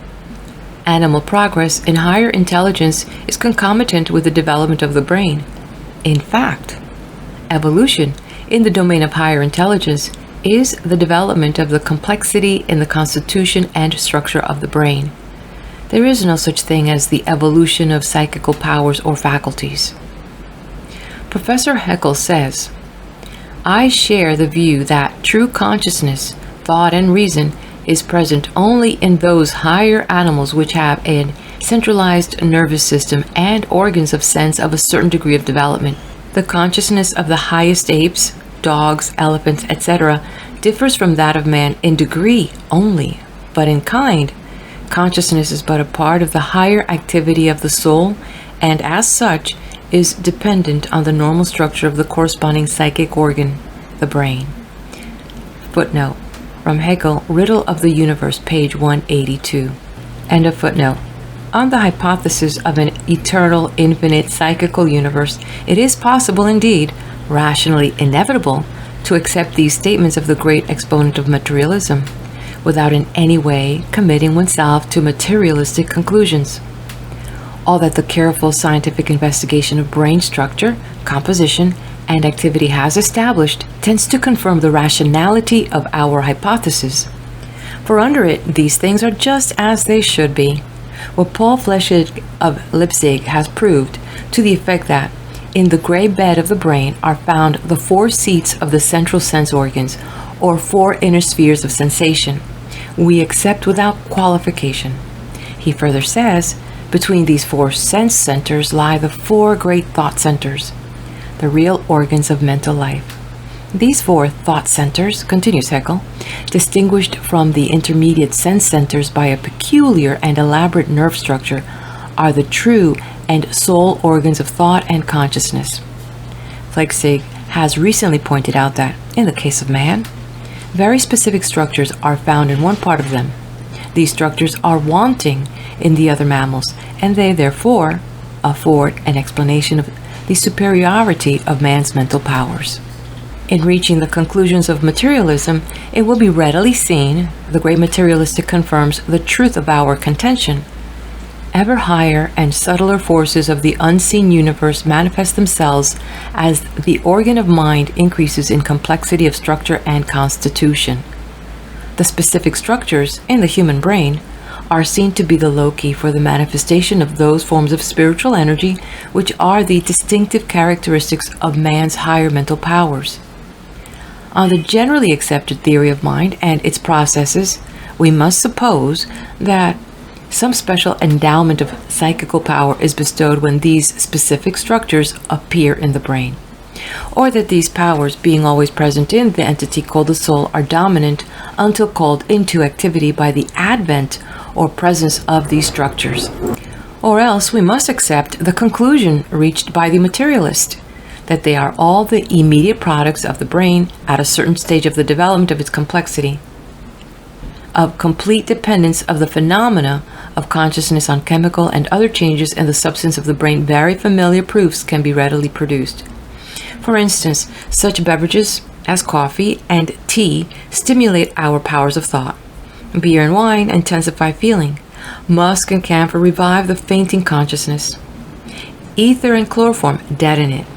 Animal progress in higher intelligence is concomitant with the development of the brain. In fact, evolution in the domain of higher intelligence is the development of the complexity in the constitution and structure of the brain. There is no such thing as the evolution of psychical powers or faculties. Professor Haeckel says, I share the view that true consciousness, thought, and reason is present only in those higher animals which have a centralized nervous system and organs of sense of a certain degree of development. The consciousness of the highest apes, dogs, elephants, etc. differs from that of man in degree only, but in kind, consciousness is but a part of the higher activity of the soul, and as such is dependent on the normal structure of the corresponding psychic organ, the brain. Footnote from Haeckel, Riddle of the Universe, page 182. End of footnote. On the hypothesis of an eternal, infinite psychical universe, it is possible indeed, rationally inevitable, to accept these statements of the great exponent of materialism, without in any way committing oneself to materialistic conclusions. All that the careful scientific investigation of brain structure, composition, and activity has established tends to confirm the rationality of our hypothesis. For under it, these things are just as they should be. What Paul Flechsig of Leipzig has proved, to the effect that in the gray bed of the brain are found the 4 seats of the central sense organs, or 4 inner spheres of sensation, we accept without qualification. He further says, between these 4 sense centers lie the 4 great thought centers, the real organs of mental life. These 4 thought centers, continues Haeckel, distinguished from the intermediate sense centers by a peculiar and elaborate nerve structure, are the true and sole organs of thought and consciousness. Flechsig has recently pointed out that, in the case of man, very specific structures are found in one part of them. These structures are wanting in the other mammals, and they therefore afford an explanation of the superiority of man's mental powers. In reaching the conclusions of materialism, it will be readily seen the great materialistic confirms the truth of our contention. Ever higher and subtler forces of the unseen universe manifest themselves as the organ of mind increases in complexity of structure and constitution. The specific structures in the human brain are seen to be the loci for the manifestation of those forms of spiritual energy which are the distinctive characteristics of man's higher mental powers. On the generally accepted theory of mind and its processes, we must suppose that some special endowment of psychical power is bestowed when these specific structures appear in the brain, or that these powers, being always present in the entity called the soul, are dominant until called into activity by the advent or presence of these structures. Or else we must accept the conclusion reached by the materialist, that they are all the immediate products of the brain at a certain stage of the development of its complexity, of complete dependence of the phenomena of consciousness on chemical and other changes in the substance of the brain. Very familiar proofs can be readily produced. For instance, such beverages as coffee and tea stimulate our powers of thought. Beer and wine intensify feeling. Musk and camphor revive the fainting consciousness. Ether and chloroform deaden it.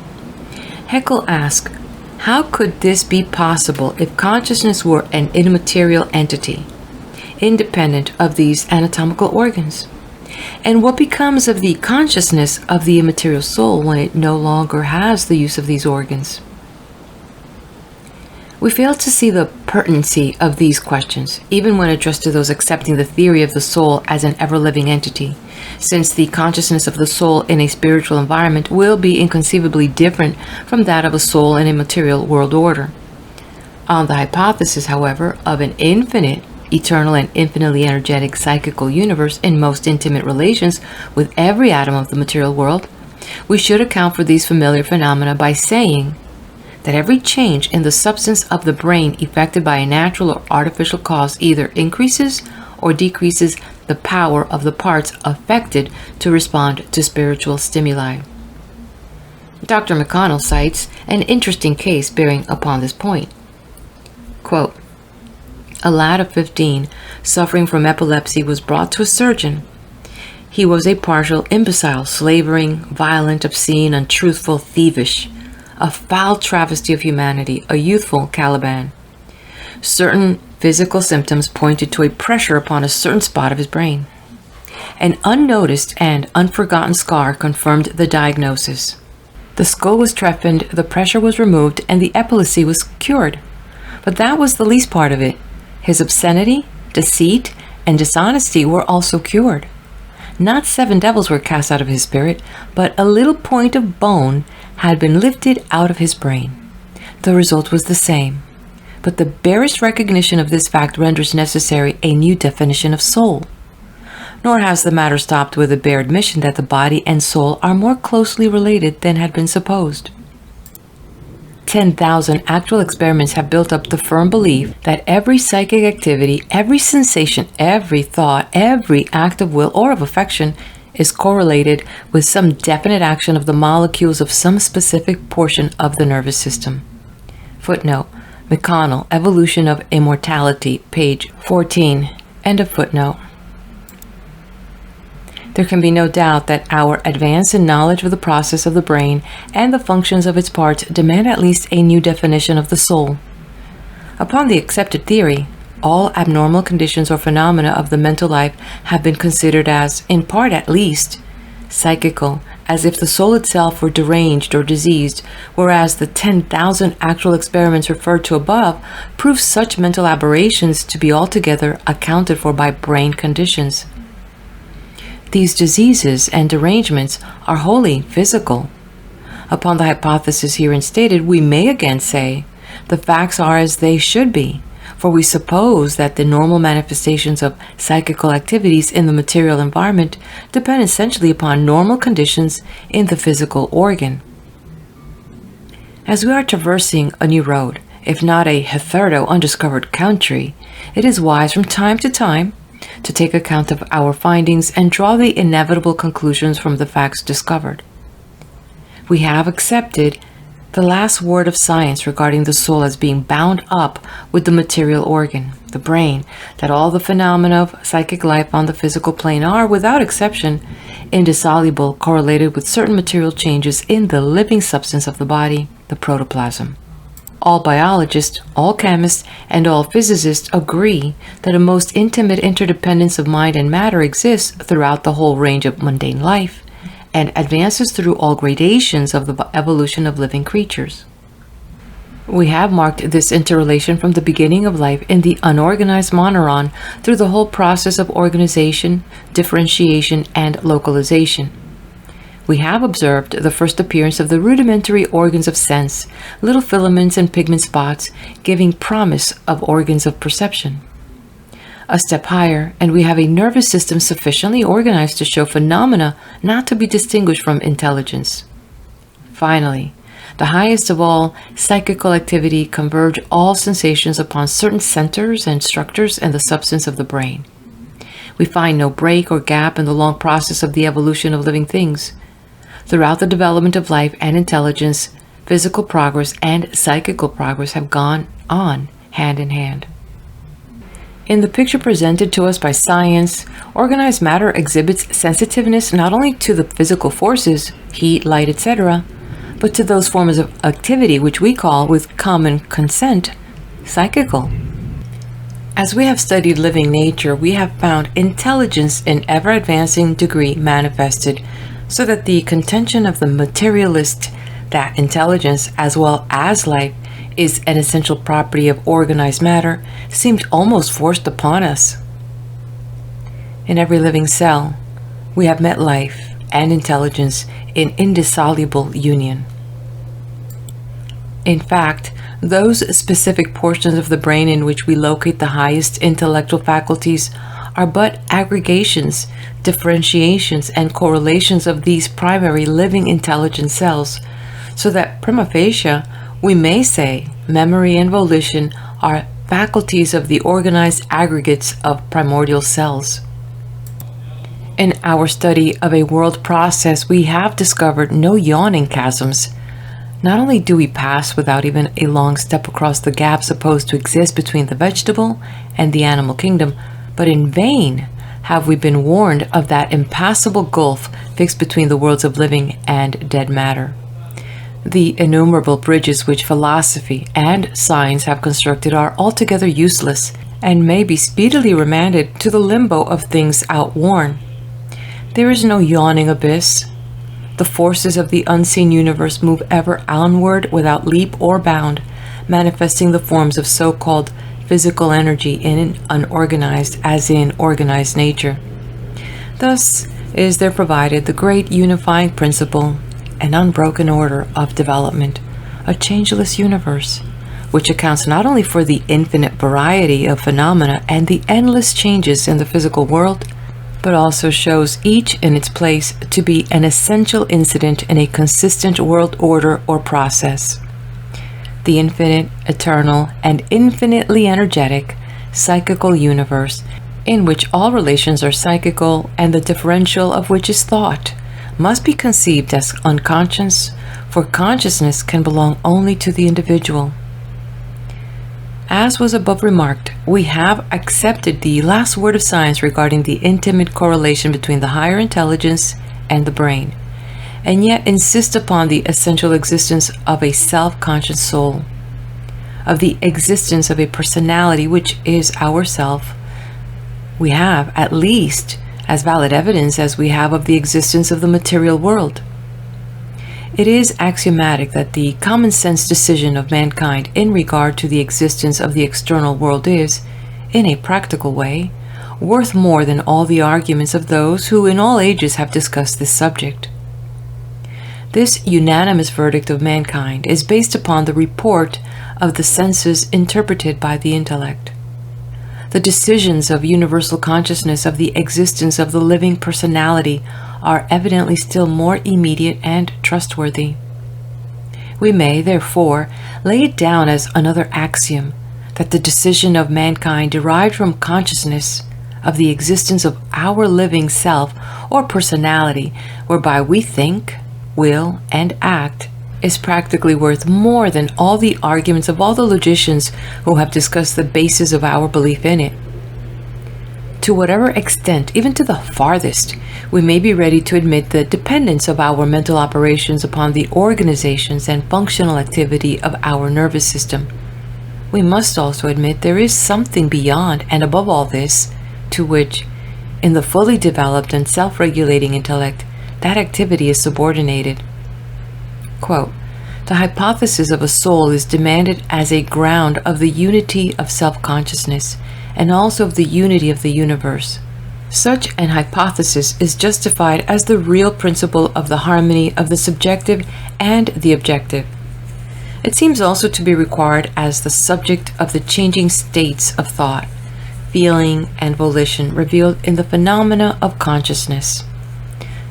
Haeckel asks, how could this be possible if consciousness were an immaterial entity, independent of these anatomical organs? And what becomes of the consciousness of the immaterial soul when it no longer has the use of these organs? We fail to see the pertinency of these questions, even when addressed to those accepting the theory of the soul as an ever-living entity, since the consciousness of the soul in a spiritual environment will be inconceivably different from that of a soul in a material world order. On the hypothesis, however, of an infinite, eternal, and infinitely energetic psychical universe in most intimate relations with every atom of the material world, we should account for these familiar phenomena by saying that every change in the substance of the brain effected by a natural or artificial cause either increases or decreases the power of the parts affected to respond to spiritual stimuli. Dr. McConnell cites an interesting case bearing upon this point. Quote, a lad of 15 suffering from epilepsy was brought to a surgeon. He was a partial imbecile, slavering, violent, obscene, untruthful, thievish, a foul travesty of humanity, a youthful Caliban. Certain physical symptoms pointed to a pressure upon a certain spot of his brain. An unnoticed and unforgotten scar confirmed the diagnosis. The skull was trephined, the pressure was removed, and the epilepsy was cured. But that was the least part of it. His obscenity, deceit, and dishonesty were also cured. Not 7 devils were cast out of his spirit, but a little point of bone had been lifted out of his brain. The result was the same, but the barest recognition of this fact renders necessary a new definition of soul. Nor has the matter stopped with the bare admission that the body and soul are more closely related than had been supposed. 10,000 actual experiments have built up the firm belief that every psychic activity, every sensation, every thought, every act of will or of affection is correlated with some definite action of the molecules of some specific portion of the nervous system. Footnote, McConnell, Evolution of Immortality, page 14, end of footnote. There can be no doubt that our advance in knowledge of the process of the brain and the functions of its parts demand at least a new definition of the soul. Upon the accepted theory, all abnormal conditions or phenomena of the mental life have been considered as, in part at least, psychical, as if the soul itself were deranged or diseased, whereas the 10,000 actual experiments referred to above prove such mental aberrations to be altogether accounted for by brain conditions. These diseases and derangements are wholly physical. Upon the hypothesis herein stated, we may again say, the facts are as they should be, for we suppose that the normal manifestations of psychical activities in the material environment depend essentially upon normal conditions in the physical organ. As we are traversing a new road, if not a hitherto undiscovered country, it is wise from time to take account of our findings and draw the inevitable conclusions from the facts discovered. We have accepted the last word of science regarding the soul as being bound up with the material organ, the brain, that all the phenomena of psychic life on the physical plane are, without exception, indissoluble, correlated with certain material changes in the living substance of the body, the protoplasm. All biologists, all chemists, and all physicists agree that a most intimate interdependence of mind and matter exists throughout the whole range of mundane life, and advances through all gradations of the evolution of living creatures. We have marked this interrelation from the beginning of life in the unorganized monoron through the whole process of organization, differentiation, and localization. We have observed the first appearance of the rudimentary organs of sense, little filaments and pigment spots, giving promise of organs of perception. A step higher, and we have a nervous system sufficiently organized to show phenomena not to be distinguished from intelligence. Finally, the highest of all psychical activity converge all sensations upon certain centers and structures in the substance of the brain. We find no break or gap in the long process of the evolution of living things. Throughout the development of life and intelligence, physical progress and psychical progress have gone on hand in hand. In the picture presented to us by science, organized matter exhibits sensitiveness not only to the physical forces, heat, light, etc., but to those forms of activity which we call, with common consent, psychical. As we have studied living nature, we have found intelligence in ever-advancing degree manifested, so that the contention of the materialist that intelligence, as well as life, is an essential property of organized matter seemed almost forced upon us. In every living cell, we have met life and intelligence in indissoluble union. In fact, those specific portions of the brain in which we locate the highest intellectual faculties are but aggregations, differentiations, and correlations of these primary living intelligent cells, so that prima facie we may say memory and volition are faculties of the organized aggregates of primordial cells. In our study of a world process, we have discovered no yawning chasms. Not only do we pass without even a long step across the gap supposed to exist between the vegetable and the animal kingdom, but in vain have we been warned of that impassable gulf fixed between the worlds of living and dead matter. The innumerable bridges which philosophy and science have constructed are altogether useless, and may be speedily remanded to the limbo of things outworn. There is no yawning abyss. The forces of the unseen universe move ever onward without leap or bound, manifesting the forms of so-called physical energy in unorganized as in organized nature. Thus is there provided the great unifying principle, an unbroken order of development, a changeless universe, which accounts not only for the infinite variety of phenomena and the endless changes in the physical world, but also shows each in its place to be an essential incident in a consistent world order or process. The infinite, eternal, and infinitely energetic psychical universe, in which all relations are psychical and the differential of which is thought, must be conceived as unconscious, for consciousness can belong only to the individual. As was above remarked, we have accepted the last word of science regarding the intimate correlation between the higher intelligence and the brain, and yet insist upon the essential existence of a self-conscious soul, of the existence of a personality which is ourself. We have, at least, as valid evidence as we have of the existence of the material world. It is axiomatic that the common sense decision of mankind in regard to the existence of the external world is, in a practical way, worth more than all the arguments of those who in all ages have discussed this subject. This unanimous verdict of mankind is based upon the report of the senses interpreted by the intellect. The decisions of universal consciousness of the existence of the living personality are evidently still more immediate and trustworthy. We may, therefore, lay it down as another axiom that the decision of mankind derived from consciousness of the existence of our living self or personality, whereby we think, will, and act, is practically worth more than all the arguments of all the logicians who have discussed the basis of our belief in it. To whatever extent, even to the farthest, we may be ready to admit the dependence of our mental operations upon the organizations and functional activity of our nervous system, we must also admit there is something beyond and above all this, to which, in the fully developed and self-regulating intellect, that activity is subordinated. Quote, The hypothesis of a soul is demanded as a ground of the unity of self-consciousness and also of the unity of the universe. Such an hypothesis is justified as the real principle of the harmony of the subjective and the objective. It seems also to be required as the subject of the changing states of thought, feeling, and volition revealed in the phenomena of consciousness.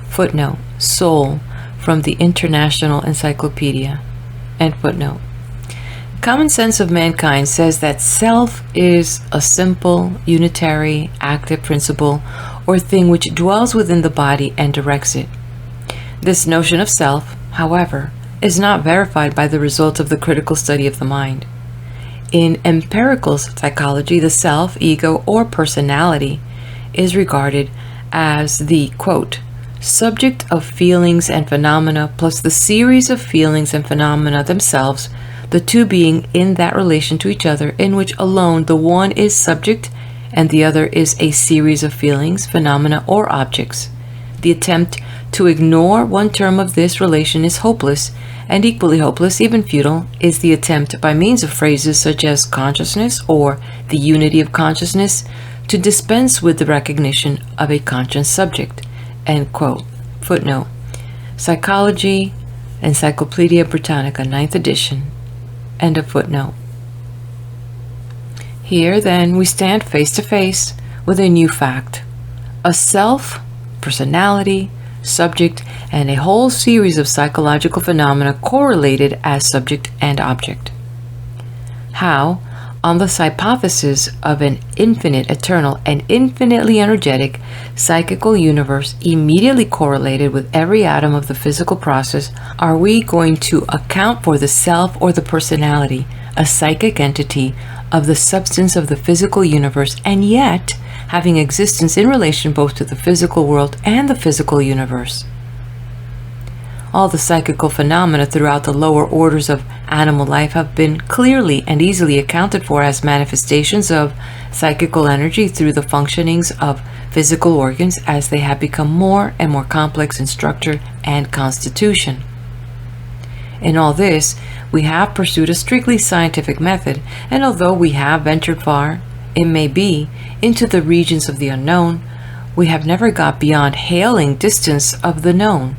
Footnote: Soul, from the International Encyclopedia. End footnote. Common sense of mankind says that self is a simple, unitary, active principle or thing which dwells within the body and directs it. This notion of self, however, is not verified by the results of the critical study of the mind. In empirical psychology, the self, ego, or personality is regarded as the, quote, subject of feelings and phenomena plus the series of feelings and phenomena themselves, the two being in that relation to each other in which alone the one is subject and the other is a series of feelings, phenomena, or objects. The attempt to ignore one term of this relation is hopeless, and equally hopeless, even futile, is the attempt by means of phrases such as consciousness or the unity of consciousness to dispense with the recognition of a conscious subject. End quote. Footnote: Psychology, Encyclopedia Britannica, 9th edition. End of footnote. Here, then, we stand face to face with a new fact. A self, personality, subject, and a whole series of psychological phenomena correlated as subject and object. How, on the hypothesis of an infinite, eternal, and infinitely energetic psychical universe immediately correlated with every atom of the physical process, are we going to account for the self or the personality, a psychic entity of the substance of the physical universe, and yet having existence in relation both to the physical world and the physical universe? All the psychical phenomena throughout the lower orders of animal life have been clearly and easily accounted for as manifestations of psychical energy through the functionings of physical organs as they have become more and more complex in structure and constitution. In all this, we have pursued a strictly scientific method, and although we have ventured far, it may be, into the regions of the unknown, we have never got beyond hailing distance of the known.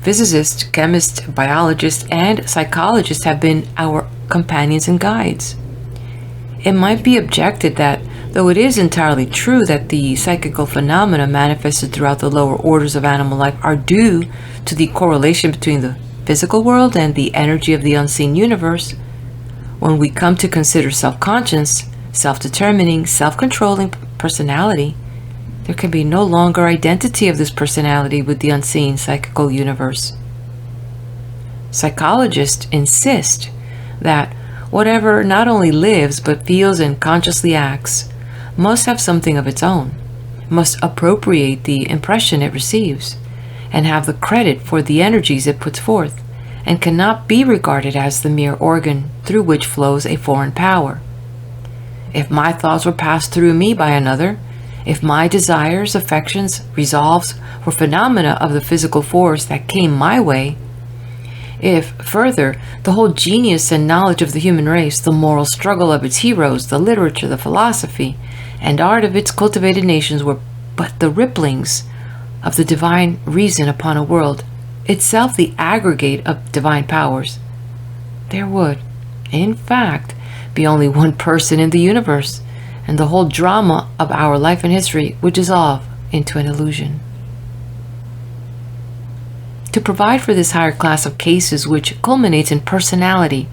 Physicists, chemists, biologists, and psychologists have been our companions and guides. It might be objected that, though it is entirely true that the psychical phenomena manifested throughout the lower orders of animal life are due to the correlation between the physical world and the energy of the unseen universe, when we come to consider self-conscious, self-determining, self-controlling personality, there can be no longer identity of this personality with the unseen psychical universe. Psychologists insist that whatever not only lives but feels and consciously acts must have something of its own, must appropriate the impression it receives, and have the credit for the energies it puts forth, and cannot be regarded as the mere organ through which flows a foreign power. If my thoughts were passed through me by another, if my desires, affections, resolves were phenomena of the physical force that came my way, if, further, the whole genius and knowledge of the human race, the moral struggle of its heroes, the literature, the philosophy, and art of its cultivated nations were but the ripplings of the divine reason upon a world, itself the aggregate of divine powers, there would, in fact, be only one person in the universe, and the whole drama of our life and history would dissolve into an illusion. To provide for this higher class of cases which culminates in personality,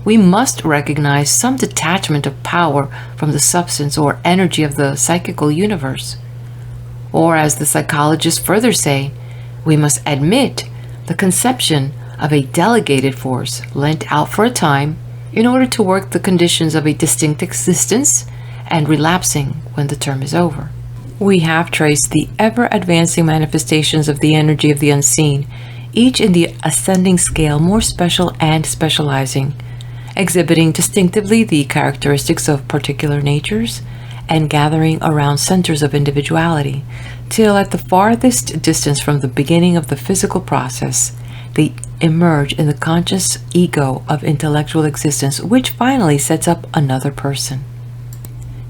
we must recognize some detachment of power from the substance or energy of the psychical universe. Or, as the psychologists further say, we must admit the conception of a delegated force lent out for a time in order to work the conditions of a distinct existence and relapsing when the term is over. We have traced the ever-advancing manifestations of the energy of the unseen, each in the ascending scale more special and specializing, exhibiting distinctively the characteristics of particular natures and gathering around centers of individuality, till at the farthest distance from the beginning of the physical process, the emerge in the conscious ego of intellectual existence, which finally sets up another person.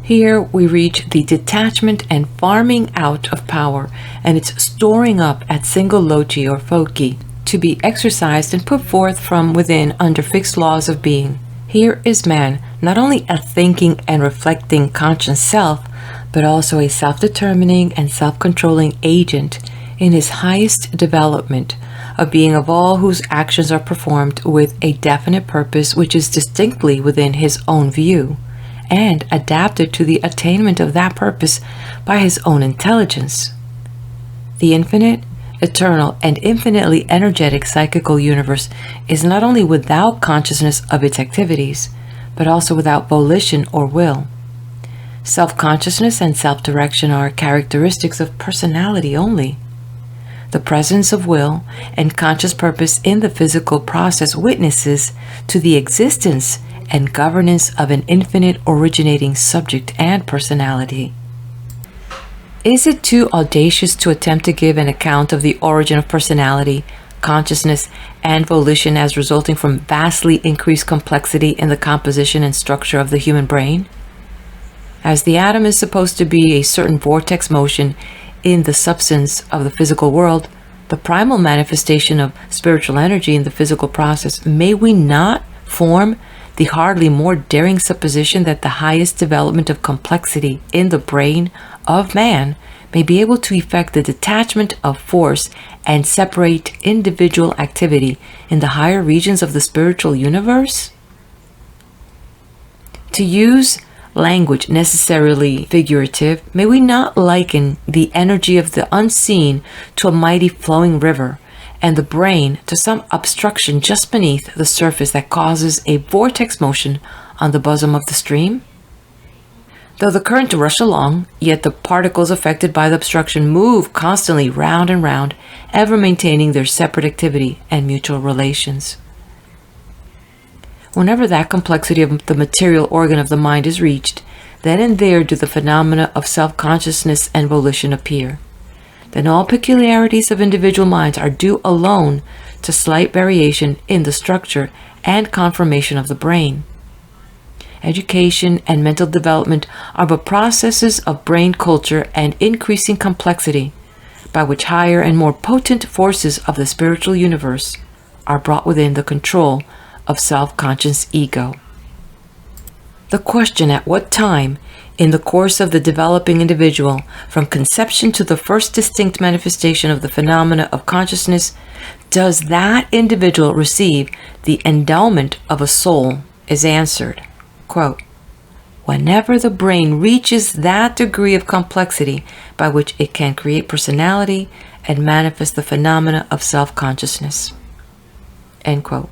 Here we reach the detachment and farming out of power and its storing up at single loci or foci to be exercised and put forth from within under fixed laws of being. Here is man, not only a thinking and reflecting conscious self, but also a self-determining and self-controlling agent in his highest development, a being of all whose actions are performed with a definite purpose which is distinctly within his own view, and adapted to the attainment of that purpose by his own intelligence. The infinite, eternal, and infinitely energetic psychical universe is not only without consciousness of its activities, but also without volition or will. Self-consciousness and self-direction are characteristics of personality only. The presence of will and conscious purpose in the physical process witnesses to the existence and governance of an infinite originating subject and personality. Is it too audacious to attempt to give an account of the origin of personality, consciousness, and volition as resulting from vastly increased complexity in the composition and structure of the human brain? As the atom is supposed to be a certain vortex motion in the substance of the physical world, the primal manifestation of spiritual energy in the physical process, may we not form the hardly more daring supposition that the highest development of complexity in the brain of man may be able to effect the detachment of force and separate individual activity in the higher regions of the spiritual universe? To use language necessarily figurative, may we not liken the energy of the unseen to a mighty flowing river, and the brain to some obstruction just beneath the surface that causes a vortex motion on the bosom of the stream? Though the current rush along, yet the particles affected by the obstruction move constantly round and round, ever maintaining their separate activity and mutual relations. Whenever that complexity of the material organ of the mind is reached, then and there do the phenomena of self-consciousness and volition appear. Then all peculiarities of individual minds are due alone to slight variation in the structure and conformation of the brain. Education and mental development are but processes of brain culture and increasing complexity, by which higher and more potent forces of the spiritual universe are brought within the control of self-conscious ego. The question at what time, in the course of the developing individual, from conception to the first distinct manifestation of the phenomena of consciousness, does that individual receive the endowment of a soul, is answered, quote, whenever the brain reaches that degree of complexity by which it can create personality and manifest the phenomena of self-consciousness. End quote.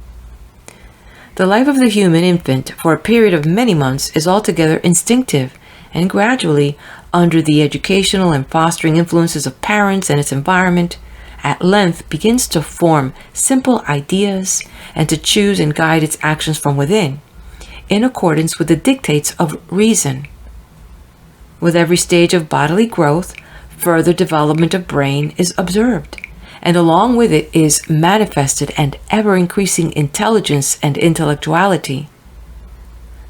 The life of the human infant for a period of many months is altogether instinctive, and gradually, under the educational and fostering influences of parents and its environment, at length begins to form simple ideas and to choose and guide its actions from within, in accordance with the dictates of reason. With every stage of bodily growth, further development of brain is observed, and along with it is manifested an ever-increasing intelligence and intellectuality.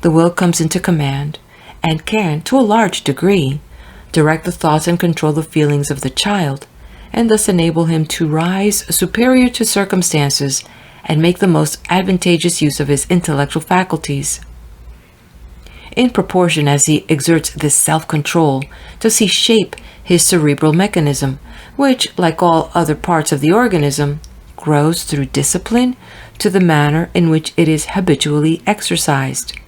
The will comes into command, and can, to a large degree, direct the thoughts and control the feelings of the child, and thus enable him to rise superior to circumstances and make the most advantageous use of his intellectual faculties. In proportion as he exerts this self-control, does he shape his cerebral mechanism, which, like all other parts of the organism, grows through discipline to the manner in which it is habitually exercised.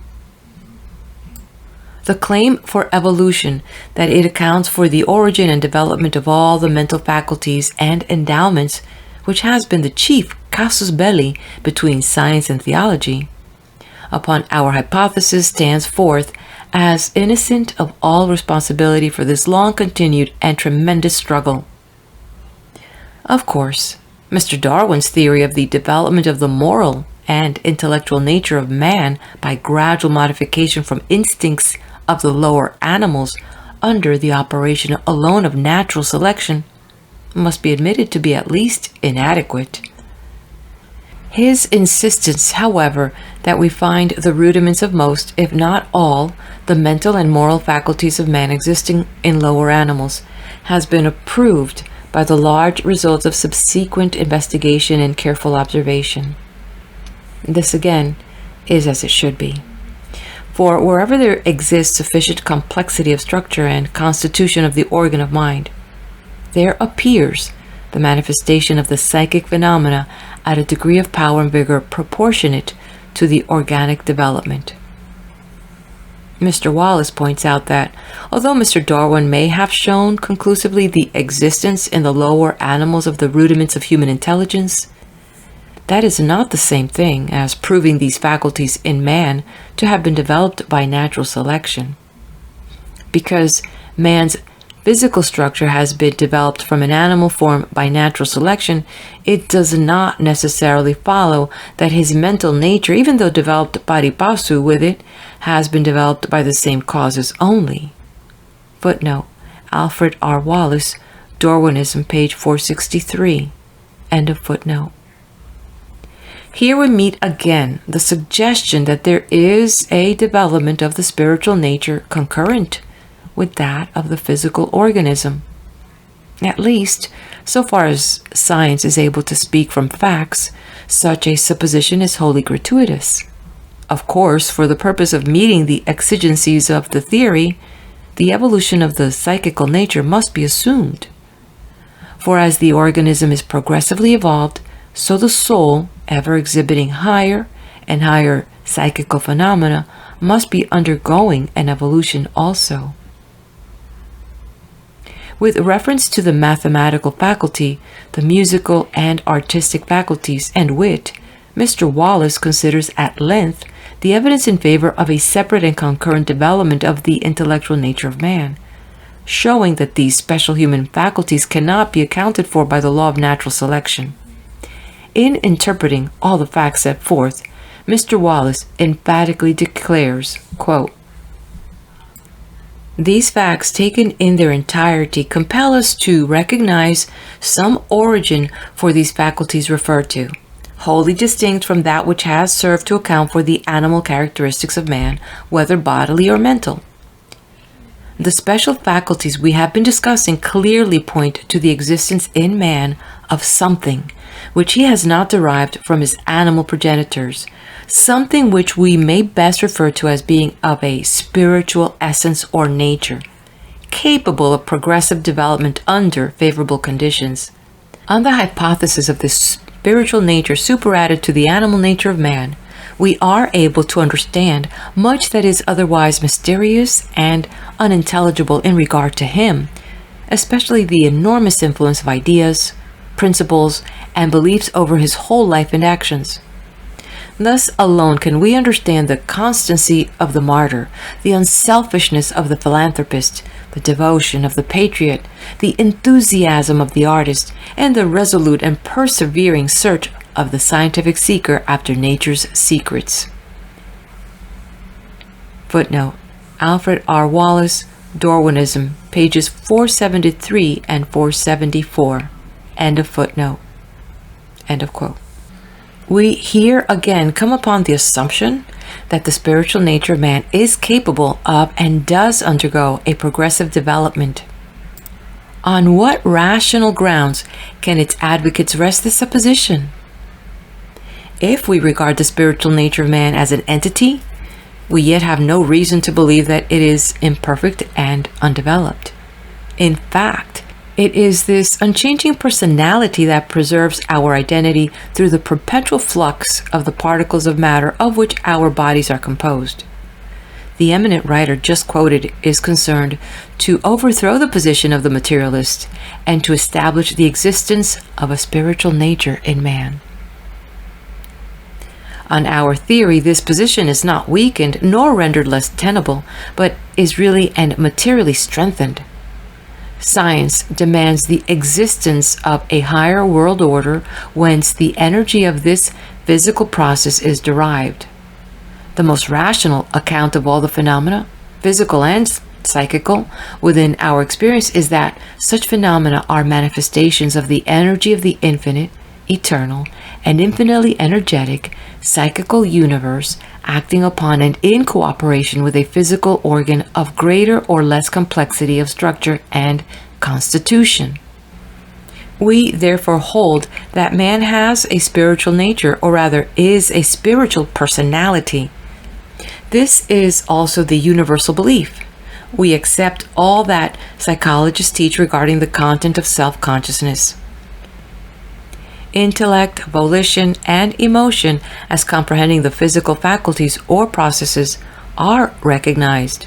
The claim for evolution, that it accounts for the origin and development of all the mental faculties and endowments, which has been the chief casus belli between science and theology, upon our hypothesis stands forth as innocent of all responsibility for this long-continued and tremendous struggle. Of course, Mr. Darwin's theory of the development of the moral and intellectual nature of man by gradual modification from instincts of the lower animals under the operation alone of natural selection must be admitted to be at least inadequate. His insistence, however, that we find the rudiments of most, if not all, the mental and moral faculties of man existing in lower animals, has been approved by the large results of subsequent investigation and careful observation. This again is as it should be. For wherever there exists sufficient complexity of structure and constitution of the organ of mind, there appears the manifestation of the psychic phenomena at a degree of power and vigor proportionate to the organic development. Mr. Wallace points out that, although Mr. Darwin may have shown conclusively the existence in the lower animals of the rudiments of human intelligence, that is not the same thing as proving these faculties in man to have been developed by natural selection. Because man's physical structure has been developed from an animal form by natural selection, it does not necessarily follow that his mental nature, even though developed pari passu with it, has been developed by the same causes only. Footnote: Alfred R. Wallace, Darwinism, page 463. End of footnote. Here we meet again the suggestion that there is a development of the spiritual nature concurrent with that of the physical organism. At least, so far as science is able to speak from facts, such a supposition is wholly gratuitous. Of course, for the purpose of meeting the exigencies of the theory, the evolution of the psychical nature must be assumed. For as the organism is progressively evolved, so the soul, ever exhibiting higher and higher psychical phenomena, must be undergoing an evolution also. With reference to the mathematical faculty, the musical and artistic faculties, and wit, Mr. Wallace considers at length the evidence in favor of a separate and concurrent development of the intellectual nature of man, showing that these special human faculties cannot be accounted for by the law of natural selection. In interpreting all the facts set forth, Mr. Wallace emphatically declares, quote, "These facts taken in their entirety compel us to recognize some origin for these faculties referred to, wholly distinct from that which has served to account for the animal characteristics of man, whether bodily or mental. The special faculties we have been discussing clearly point to the existence in man of something which he has not derived from his animal progenitors, something which we may best refer to as being of a spiritual essence or nature, capable of progressive development under favorable conditions. On the hypothesis of this spiritual nature superadded to the animal nature of man, we are able to understand much that is otherwise mysterious and unintelligible in regard to him, especially the enormous influence of ideas, principles, and beliefs over his whole life and actions. Thus alone can we understand the constancy of the martyr, the unselfishness of the philanthropist, the devotion of the patriot, the enthusiasm of the artist, and the resolute and persevering search of the scientific seeker after nature's secrets." Footnote: Alfred R. Wallace, Darwinism, pages 473 and 474. End of footnote. End of quote. We here again come upon the assumption that the spiritual nature of man is capable of and does undergo a progressive development. On what rational grounds can its advocates rest this supposition? If we regard the spiritual nature of man as an entity, we yet have no reason to believe that it is imperfect and undeveloped. In fact, it is this unchanging personality that preserves our identity through the perpetual flux of the particles of matter of which our bodies are composed. The eminent writer just quoted is concerned to overthrow the position of the materialist and to establish the existence of a spiritual nature in man. On our theory, this position is not weakened nor rendered less tenable, but is really and materially strengthened. Science demands the existence of a higher world order whence the energy of this physical process is derived. The most rational account of all the phenomena, physical and psychical, within our experience is that such phenomena are manifestations of the energy of the infinite eternal, and infinitely energetic psychical universe acting upon and in cooperation with a physical organ of greater or less complexity of structure and constitution. We therefore hold that man has a spiritual nature, or rather is a spiritual personality. This is also the universal belief. We accept all that psychologists teach regarding the content of self-consciousness. Intellect, volition, and emotion, as comprehending the physical faculties or processes, are recognized.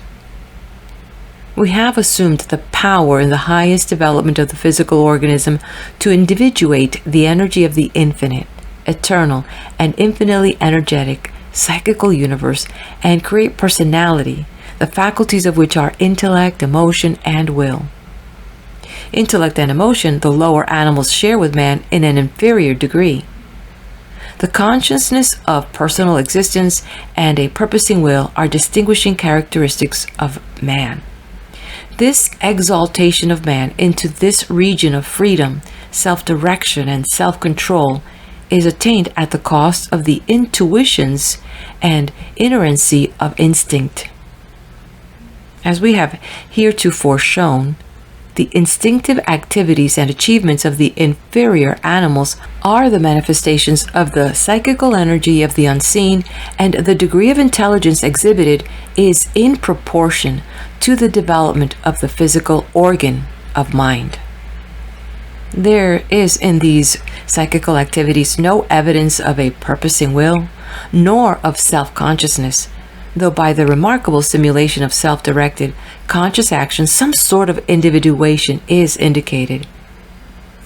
We have assumed the power in the highest development of the physical organism to individuate the energy of the infinite, eternal, and infinitely energetic psychical universe and create personality, the faculties of which are intellect, emotion, and will. Intellect and emotion the lower animals share with man in an inferior degree. The consciousness of personal existence and a purposing will are distinguishing characteristics of man. This exaltation of man into this region of freedom, self-direction, and self-control is attained at the cost of the intuitions and inerrancy of instinct. As we have heretofore shown, the instinctive activities and achievements of the inferior animals are the manifestations of the psychical energy of the unseen, and the degree of intelligence exhibited is in proportion to the development of the physical organ of mind. There is in these psychical activities no evidence of a purposing will, nor of self-consciousness, though by the remarkable simulation of self-directed conscious action some sort of individuation is indicated.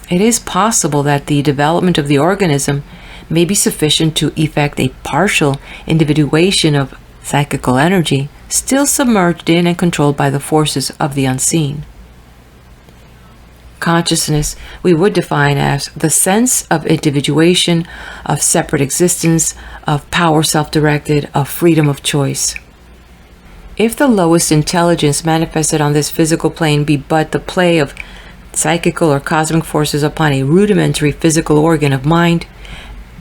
It is possible that the development of the organism may be sufficient to effect a partial individuation of psychical energy, still submerged in and controlled by the forces of the unseen. Consciousness we would define as the sense of individuation, of separate existence, of power self-directed, of freedom of choice. If the lowest intelligence manifested on this physical plane be but the play of psychical or cosmic forces upon a rudimentary physical organ of mind,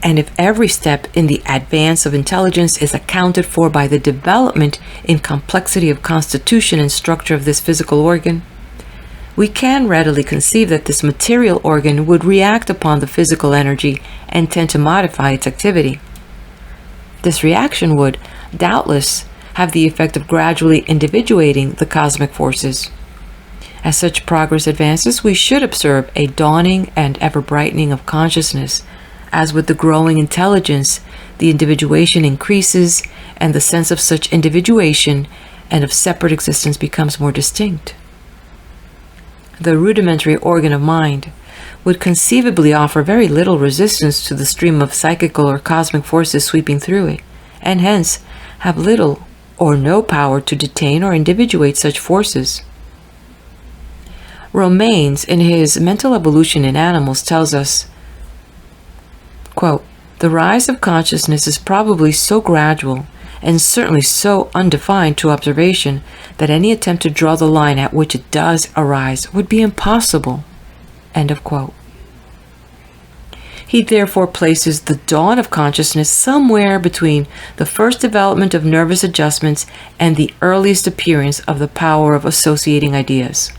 and if every step in the advance of intelligence is accounted for by the development in complexity of constitution and structure of this physical organ, we can readily conceive that this material organ would react upon the physical energy and tend to modify its activity. This reaction would, doubtless, have the effect of gradually individuating the cosmic forces. As such progress advances, we should observe a dawning and ever-brightening of consciousness. As with the growing intelligence, the individuation increases, and the sense of such individuation and of separate existence becomes more distinct. The rudimentary organ of mind would conceivably offer very little resistance to the stream of psychical or cosmic forces sweeping through it, and hence have little or no power to detain or individuate such forces. Romanes, in his Mental Evolution in Animals, tells us, quote, "The rise of consciousness is probably so gradual and certainly so undefined to observation that any attempt to draw the line at which it does arise would be impossible." End of quote. He therefore places the dawn of consciousness somewhere between the first development of nervous adjustments and the earliest appearance of the power of associating ideas.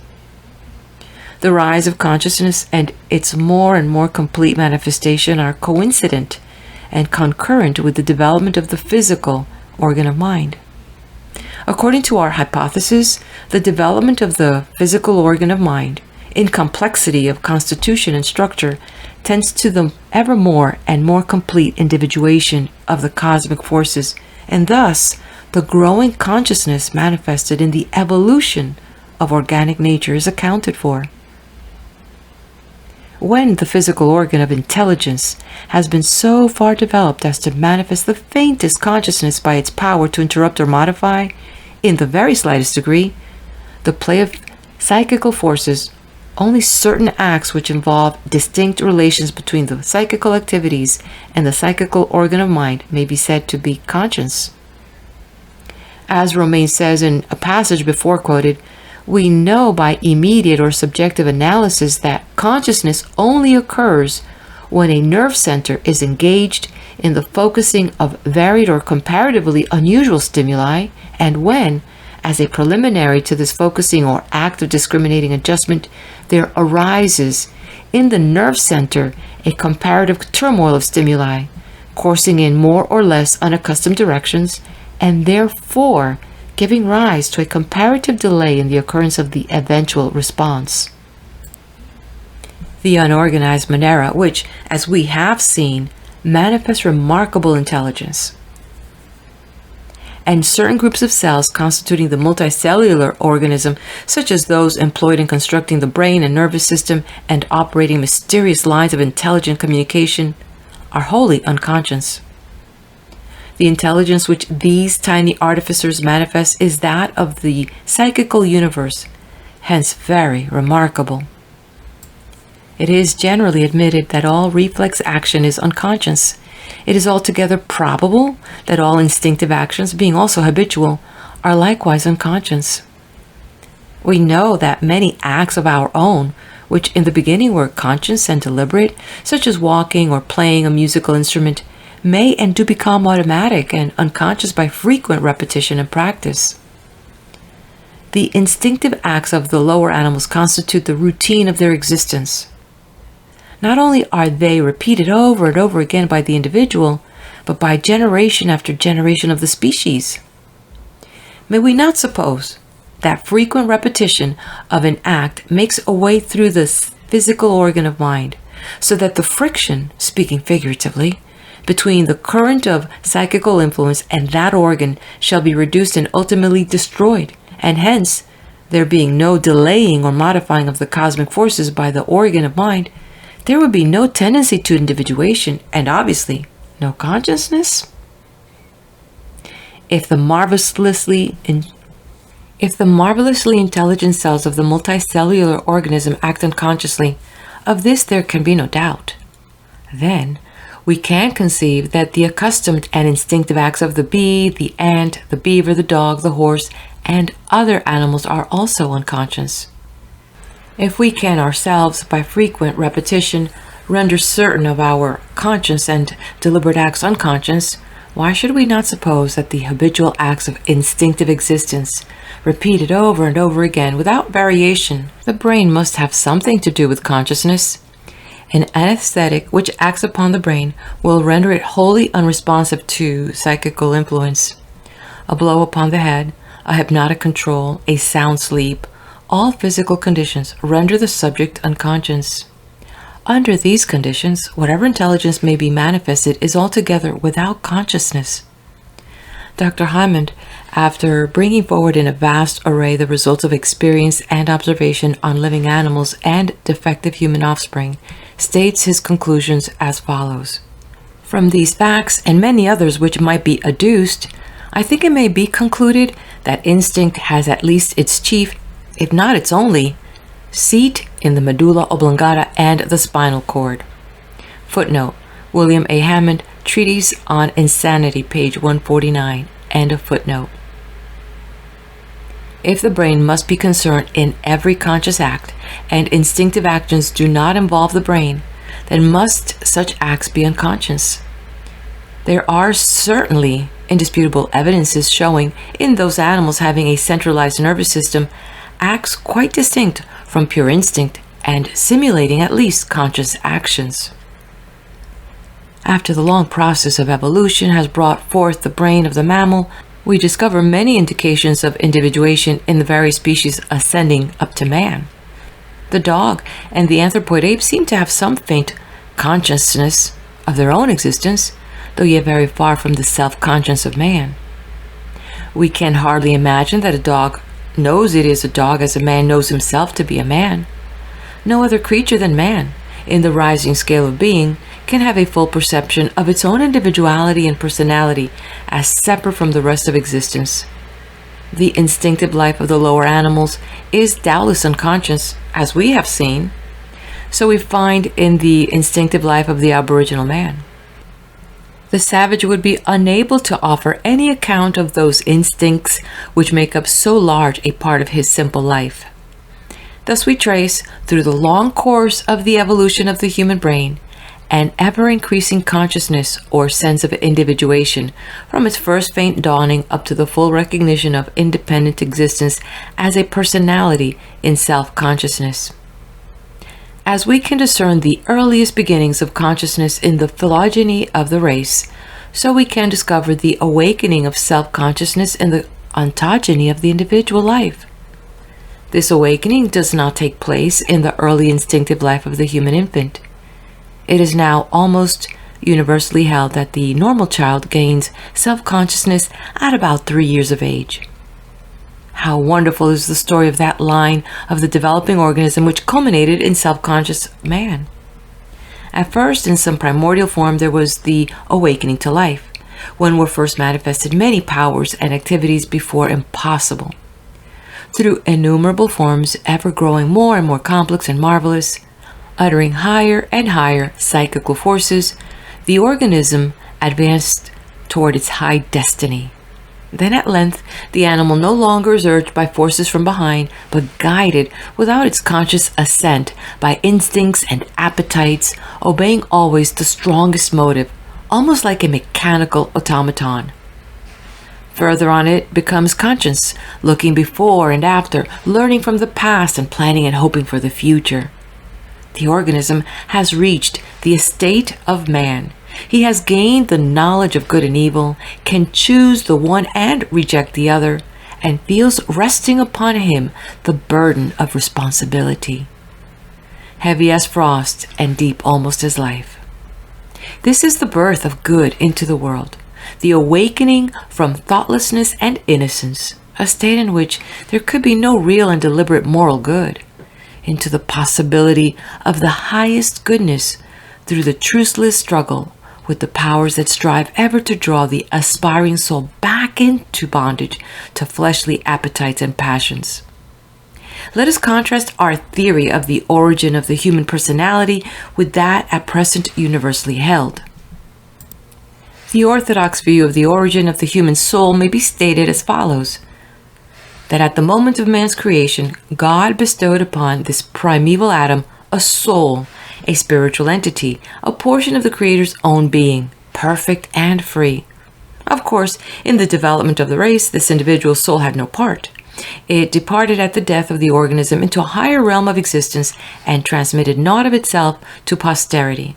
The rise of consciousness and its more and more complete manifestation are coincident and concurrent with the development of the physical organ of mind. According to our hypothesis, the development of the physical organ of mind, in complexity of constitution and structure, tends to the ever more and more complete individuation of the cosmic forces, and thus the growing consciousness manifested in the evolution of organic nature is accounted for. When the physical organ of intelligence has been so far developed as to manifest the faintest consciousness by its power to interrupt or modify, in the very slightest degree, the play of psychical forces, only certain acts which involve distinct relations between the psychical activities and the psychical organ of mind may be said to be conscious. As Romain says in a passage before quoted, we know by immediate or subjective analysis that consciousness only occurs when a nerve center is engaged in the focusing of varied or comparatively unusual stimuli, and when, as a preliminary to this focusing or act of discriminating adjustment, there arises in the nerve center a comparative turmoil of stimuli, coursing in more or less unaccustomed directions, and therefore giving rise to a comparative delay in the occurrence of the eventual response. The unorganized Monera, which, as we have seen, manifests remarkable intelligence, and certain groups of cells constituting the multicellular organism, such as those employed in constructing the brain and nervous system and operating mysterious lines of intelligent communication, are wholly unconscious. The intelligence which these tiny artificers manifest is that of the psychical universe, hence very remarkable. It is generally admitted that all reflex action is unconscious. It is altogether probable that all instinctive actions, being also habitual, are likewise unconscious. We know that many acts of our own, which in the beginning were conscious and deliberate, such as walking or playing a musical instrument, may and do become automatic and unconscious by frequent repetition and practice. The instinctive acts of the lower animals constitute the routine of their existence. Not only are they repeated over and over again by the individual, but by generation after generation of the species. May we not suppose that frequent repetition of an act makes a way through the physical organ of mind, so that the friction, speaking figuratively, between the current of psychical influence and that organ shall be reduced and ultimately destroyed, and hence, there being no delaying or modifying of the cosmic forces by the organ of mind, there would be no tendency to individuation and obviously no consciousness? If the marvelously intelligent cells of the multicellular organism act unconsciously, of this there can be no doubt. Then we can conceive that the accustomed and instinctive acts of the bee, the ant, the beaver, the dog, the horse, and other animals are also unconscious. If we can ourselves, by frequent repetition, render certain of our conscious and deliberate acts unconscious, why should we not suppose that the habitual acts of instinctive existence, repeated over and over again without variation, the brain must have something to do with consciousness? An anesthetic which acts upon the brain will render it wholly unresponsive to psychical influence. A blow upon the head, a hypnotic control, a sound sleep, all physical conditions render the subject unconscious. Under these conditions, whatever intelligence may be manifested is altogether without consciousness. Dr. Hammond, after bringing forward in a vast array the results of experience and observation on living animals and defective human offspring, states his conclusions as follows. From these facts and many others which might be adduced, I think it may be concluded that instinct has at least its chief, if not its only, seat in the medulla oblongata and the spinal cord. Footnote: William A. Hammond, Treatise on Insanity, page 149. End of footnote. If the brain must be concerned in every conscious act, and instinctive actions do not involve the brain, then must such acts be unconscious. There are certainly indisputable evidences showing, in those animals having a centralized nervous system, acts quite distinct from pure instinct and simulating at least conscious actions. After the long process of evolution has brought forth the brain of the mammal, we discover many indications of individuation in the various species ascending up to man. The dog and the anthropoid ape seem to have some faint consciousness of their own existence, though yet very far from the self-conscience of man. We can hardly imagine that a dog knows it is a dog as a man knows himself to be a man. No other creature than man, in the rising scale of being, can have a full perception of its own individuality and personality as separate from the rest of existence. The instinctive life of the lower animals is doubtless unconscious, as we have seen, so we find in the instinctive life of the aboriginal man. The savage would be unable to offer any account of those instincts which make up so large a part of his simple life. Thus we trace, through the long course of the evolution of the human brain, an ever-increasing consciousness or sense of individuation, from its first faint dawning up to the full recognition of independent existence as a personality in self-consciousness. As we can discern the earliest beginnings of consciousness in the phylogeny of the race, so we can discover the awakening of self-consciousness in the ontogeny of the individual life. This awakening does not take place in the early instinctive life of the human infant. It is now almost universally held that the normal child gains self-consciousness at about 3 years of age. How wonderful is the story of that line of the developing organism which culminated in self-conscious man. At first, in some primordial form, there was the awakening to life, when were first manifested many powers and activities before impossible. Through innumerable forms, ever growing more and more complex and marvelous, uttering higher and higher psychical forces, the organism advanced toward its high destiny. Then at length, the animal no longer is urged by forces from behind, but guided without its conscious assent by instincts and appetites, obeying always the strongest motive, almost like a mechanical automaton. Further on, it becomes conscious, looking before and after, learning from the past and planning and hoping for the future. The organism has reached the estate of man. He has gained the knowledge of good and evil, can choose the one and reject the other, and feels resting upon him the burden of responsibility, heavy as frost and deep almost as life. This is the birth of good into the world, the awakening from thoughtlessness and innocence, a state in which there could be no real and deliberate moral good, into the possibility of the highest goodness through the truceless struggle with the powers that strive ever to draw the aspiring soul back into bondage to fleshly appetites and passions. Let us contrast our theory of the origin of the human personality with that at present universally held. The orthodox view of the origin of the human soul may be stated as follows: that at the moment of man's creation, God bestowed upon this primeval atom a soul, a spiritual entity, a portion of the Creator's own being, perfect and free. Of course, in the development of the race, this individual soul had no part. It departed at the death of the organism into a higher realm of existence and transmitted naught of itself to posterity.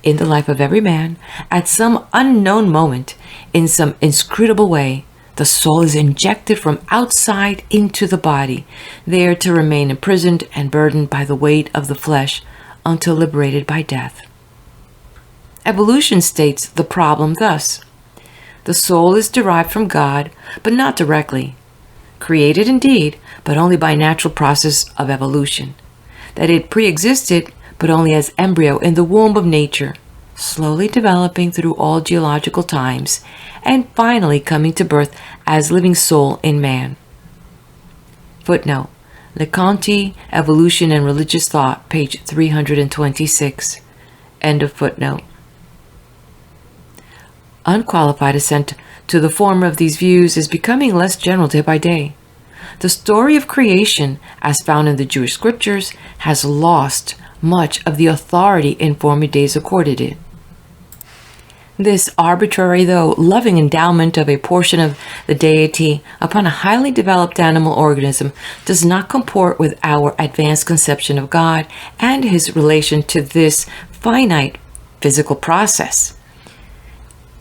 In the life of every man, at some unknown moment, in some inscrutable way, the soul is injected from outside into the body, there to remain imprisoned and burdened by the weight of the flesh until liberated by death. Evolution states the problem thus: the soul is derived from God, but not directly. Created indeed, but only by natural process of evolution. That it pre-existed, but only as embryo in the womb of nature, slowly developing through all geological times, and finally coming to birth as living soul in man. Footnote: Leconte, Evolution and Religious Thought, page 326. End of footnote. Unqualified assent to the former of these views is becoming less general day by day. The story of creation, as found in the Jewish scriptures, has lost much of the authority in former days accorded it. This arbitrary, though loving endowment of a portion of the deity upon a highly developed animal organism does not comport with our advanced conception of God and his relation to this finite physical process.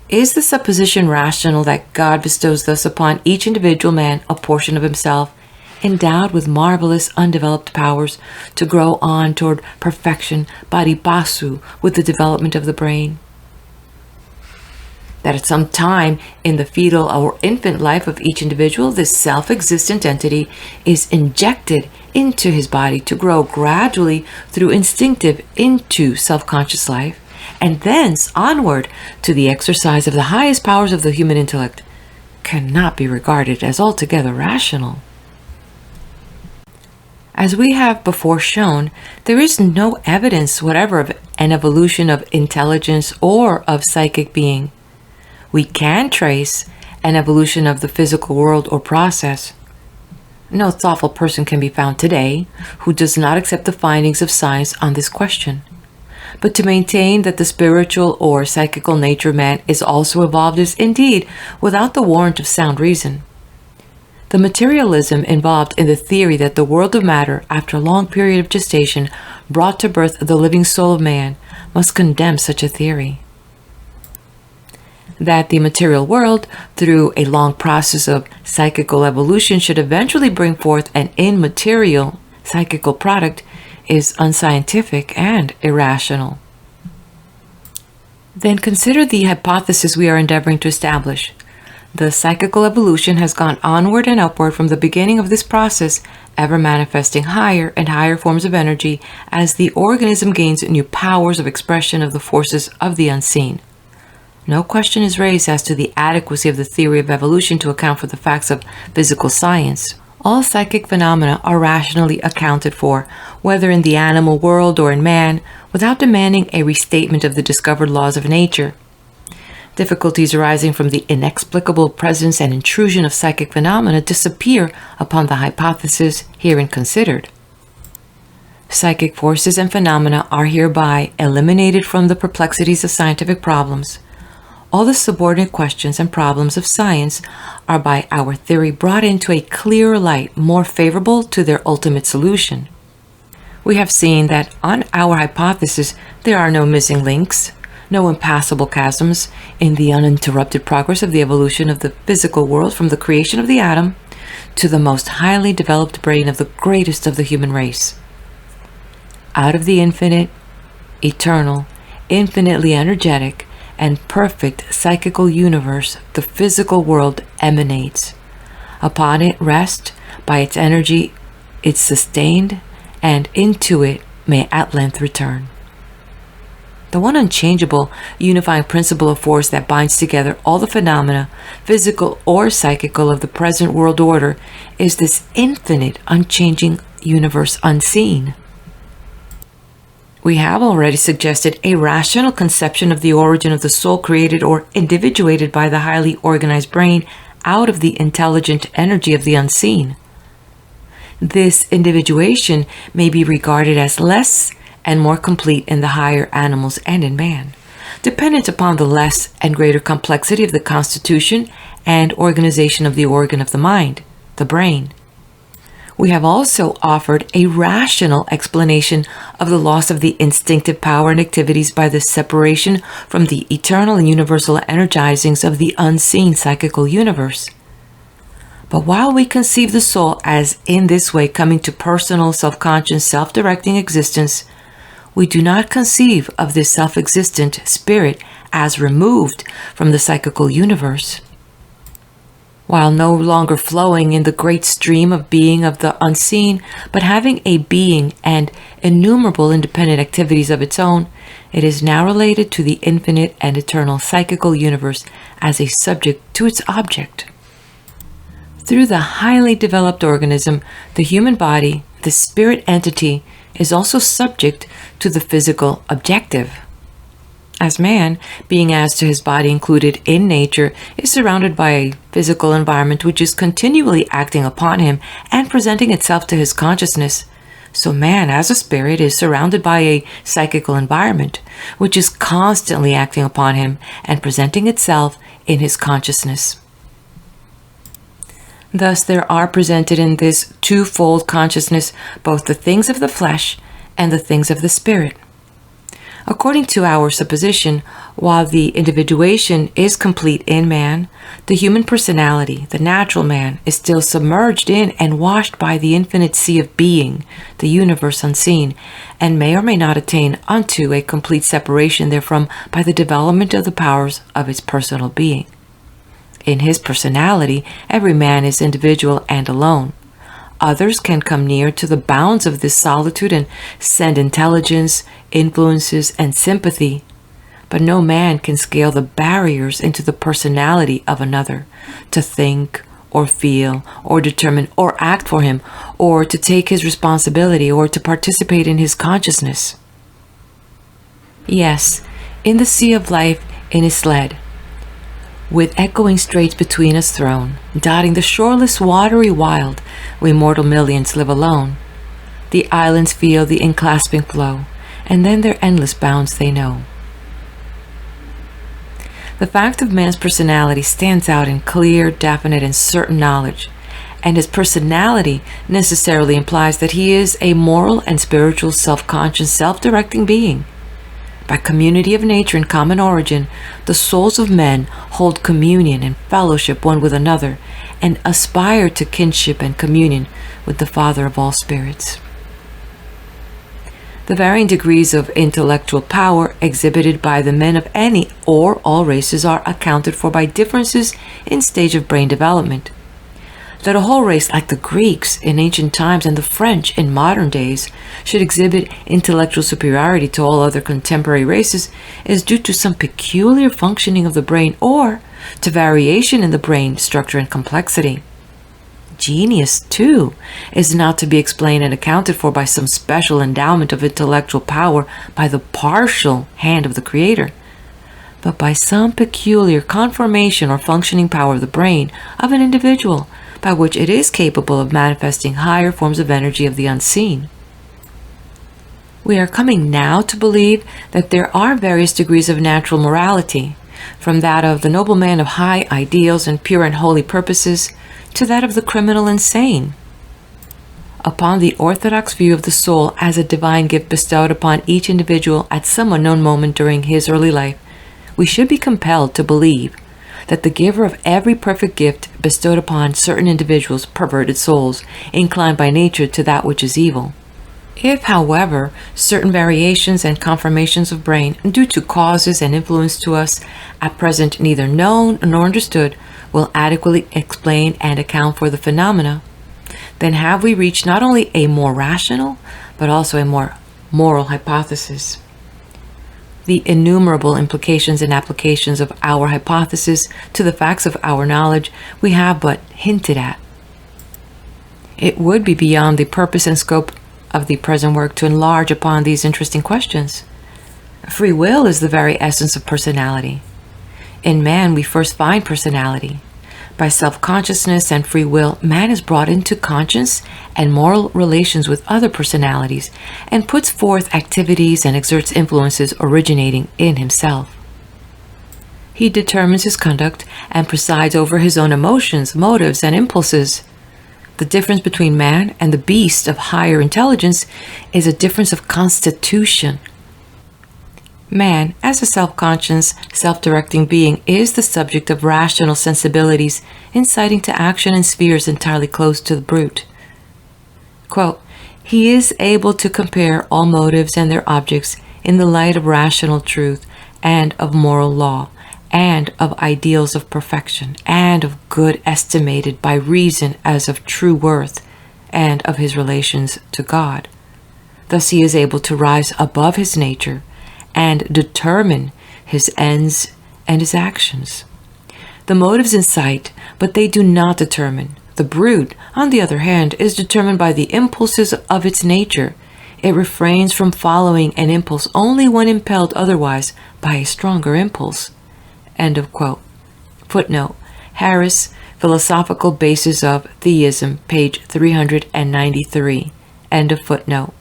Is the supposition rational that God bestows thus upon each individual man a portion of himself, endowed with marvelous undeveloped powers to grow on toward perfection, paribasu, with the development of the brain? That at some time in the fetal or infant life of each individual, this self-existent entity is injected into his body to grow gradually through instinctive into self-conscious life, and thence onward to the exercise of the highest powers of the human intellect, cannot be regarded as altogether rational. As we have before shown, there is no evidence whatever of an evolution of intelligence or of psychic being. We can trace an evolution of the physical world or process. No thoughtful person can be found today who does not accept the findings of science on this question. but to maintain that the spiritual or psychical nature of man is also evolved is indeed without the warrant of sound reason. The materialism involved in the theory that the world of matter, after a long period of gestation, brought to birth the living soul of man, must condemn such a theory. That the material world, through a long process of psychical evolution, should eventually bring forth an immaterial psychical product is unscientific and irrational. Then consider the hypothesis we are endeavoring to establish. The psychical evolution has gone onward and upward from the beginning of this process, ever manifesting higher and higher forms of energy as the organism gains new powers of expression of the forces of the unseen. No question is raised as to the adequacy of the theory of evolution to account for the facts of physical science. All psychic phenomena are rationally accounted for, whether in the animal world or in man, without demanding a restatement of the discovered laws of nature. Difficulties arising from the inexplicable presence and intrusion of psychic phenomena disappear upon the hypothesis herein considered. Psychic forces and phenomena are hereby eliminated from the perplexities of scientific problems. All the subordinate questions and problems of science are by our theory brought into a clearer light, more favorable to their ultimate solution. We have seen that on our hypothesis there are no missing links, no impassable chasms in the uninterrupted progress of the evolution of the physical world from the creation of the atom to the most highly developed brain of the greatest of the human race. Out of the infinite, eternal, infinitely energetic, and perfect psychical universe the physical world emanates. Upon it rest, by its energy it's sustained, and into it may at length return. The one unchangeable, unifying principle of force that binds together all the phenomena, physical or psychical, of the present world order is this infinite, unchanging universe unseen. We have already suggested a rational conception of the origin of the soul created or individuated by the highly organized brain out of the intelligent energy of the unseen. This individuation may be regarded as less and more complete in the higher animals and in man, dependent upon the less and greater complexity of the constitution and organization of the organ of the mind, the brain. We have also offered a rational explanation of the loss of the instinctive power and activities by the separation from the eternal and universal energizings of the unseen psychical universe. But while we conceive the soul as in this way coming to personal, self-conscious, self-directing existence, we do not conceive of this self-existent spirit as removed from the psychical universe. While no longer flowing in the great stream of being of the unseen, but having a being and innumerable independent activities of its own, it is now related to the infinite and eternal psychical universe as a subject to its object. Through the highly developed organism, the human body, the spirit entity, is also subject to the physical objective. As man, being as to his body included in nature, is surrounded by a physical environment which is continually acting upon him and presenting itself to his consciousness, so man as a spirit is surrounded by a psychical environment which is constantly acting upon him and presenting itself in his consciousness. Thus there are presented in this twofold consciousness both the things of the flesh and the things of the spirit. According to our supposition, while the individuation is complete in man, the human personality, the natural man, is still submerged in and washed by the infinite sea of being, the universe unseen, and may or may not attain unto a complete separation therefrom by the development of the powers of its personal being. In his personality, every man is individual and alone. Others can come near to the bounds of this solitude and send intelligence, influences, and sympathy, but no man can scale the barriers into the personality of another, to think, or feel, or determine, or act for him, or to take his responsibility, or to participate in his consciousness. Yes, in the sea of life in his sled, with echoing straits between us thrown, dotting the shoreless watery wild, we mortal millions live alone. The islands feel the enclasping flow, and then their endless bounds they know. The fact of man's personality stands out in clear, definite, and certain knowledge, and his personality necessarily implies that he is a moral and spiritual, self-conscious, self-directing being. By community of nature and common origin, the souls of men hold communion and fellowship one with another, and aspire to kinship and communion with the Father of all spirits. The varying degrees of intellectual power exhibited by the men of any or all races are accounted for by differences in stage of brain development. That a whole race like the Greeks in ancient times and the French in modern days should exhibit intellectual superiority to all other contemporary races is due to some peculiar functioning of the brain or to variation in the brain structure and complexity. Genius, too, is not to be explained and accounted for by some special endowment of intellectual power by the partial hand of the Creator, but by some peculiar conformation or functioning power of the brain of an individual, by which it is capable of manifesting higher forms of energy of the unseen. We are coming now to believe that there are various degrees of natural morality, from that of the noble man of high ideals and pure and holy purposes, to that of the criminal insane. Upon the orthodox view of the soul as a divine gift bestowed upon each individual at some unknown moment during his early life, we should be compelled to believe that the giver of every perfect gift bestowed upon certain individuals, perverted souls, inclined by nature to that which is evil. If, however, certain variations and conformations of brain, due to causes and influence to us at present neither known nor understood, will adequately explain and account for the phenomena, then have we reached not only a more rational, but also a more moral hypothesis. The innumerable implications and applications of our hypothesis to the facts of our knowledge we have but hinted at. It would be beyond the purpose and scope of the present work to enlarge upon these interesting questions. Free will is the very essence of personality. In man we first find personality. By self-consciousness and free will, man is brought into conscious and moral relations with other personalities and puts forth activities and exerts influences originating in himself. He determines his conduct and presides over his own emotions, motives, and impulses. The difference between man and the beast of higher intelligence is a difference of constitution. Man, as a self-conscious, self-directing being, is the subject of rational sensibilities inciting to action in spheres entirely closed to the brute. Quote, he is able to compare all motives and their objects in the light of rational truth and of moral law and of ideals of perfection and of good estimated by reason as of true worth and of his relations to God. Thus he is able to rise above his nature and determine his ends and his actions. The motives incite, but they do not determine. The brute, on the other hand, is determined by the impulses of its nature. It refrains from following an impulse only when impelled otherwise by a stronger impulse. End of quote. Footnote: Harris, Philosophical Basis of Theism, page 393. End of footnote.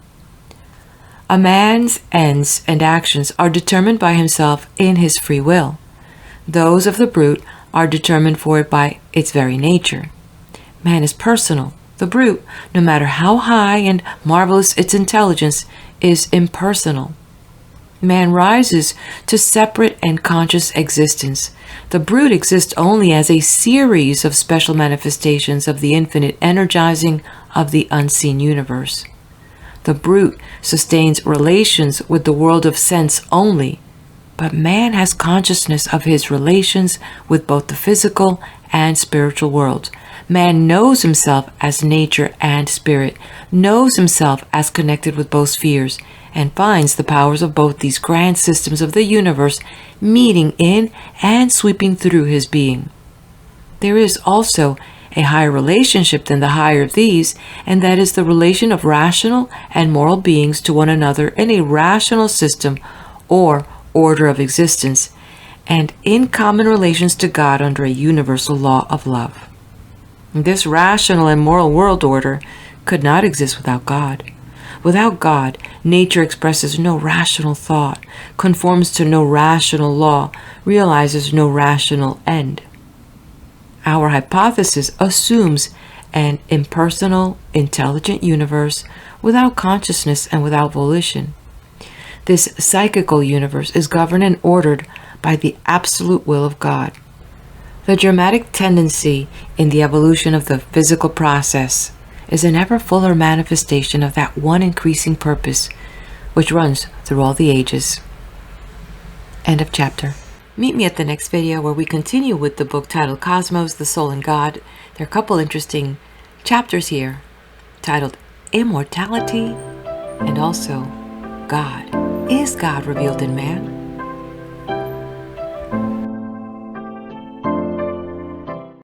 A man's ends and actions are determined by himself in his free will. Those of the brute are determined for it by its very nature. Man is personal. The brute, no matter how high and marvelous its intelligence, is impersonal. Man rises to separate and conscious existence. The brute exists only as a series of special manifestations of the infinite energizing of the unseen universe. The brute sustains relations with the world of sense only, but man has consciousness of his relations with both the physical and spiritual worlds. Man knows himself as nature and spirit, knows himself as connected with both spheres, and finds the powers of both these grand systems of the universe meeting in and sweeping through his being. There is also a higher relationship than the higher of these, and that is the relation of rational and moral beings to one another in a rational system or order of existence, and in common relations to God under a universal law of love. This rational and moral world order could not exist without God. Without God, Nature expresses no rational thought, conforms to no rational law, realizes no rational end. Our hypothesis assumes an impersonal, intelligent universe without consciousness and without volition. This psychical universe is governed and ordered by the absolute will of God. The dramatic tendency in the evolution of the physical process is an ever fuller manifestation of that one increasing purpose which runs through all the ages. End of chapter. Meet me at the next video where we continue with the book titled Cosmos, the Soul and God. There are a couple interesting chapters here titled Immortality and also God. Is God revealed in man?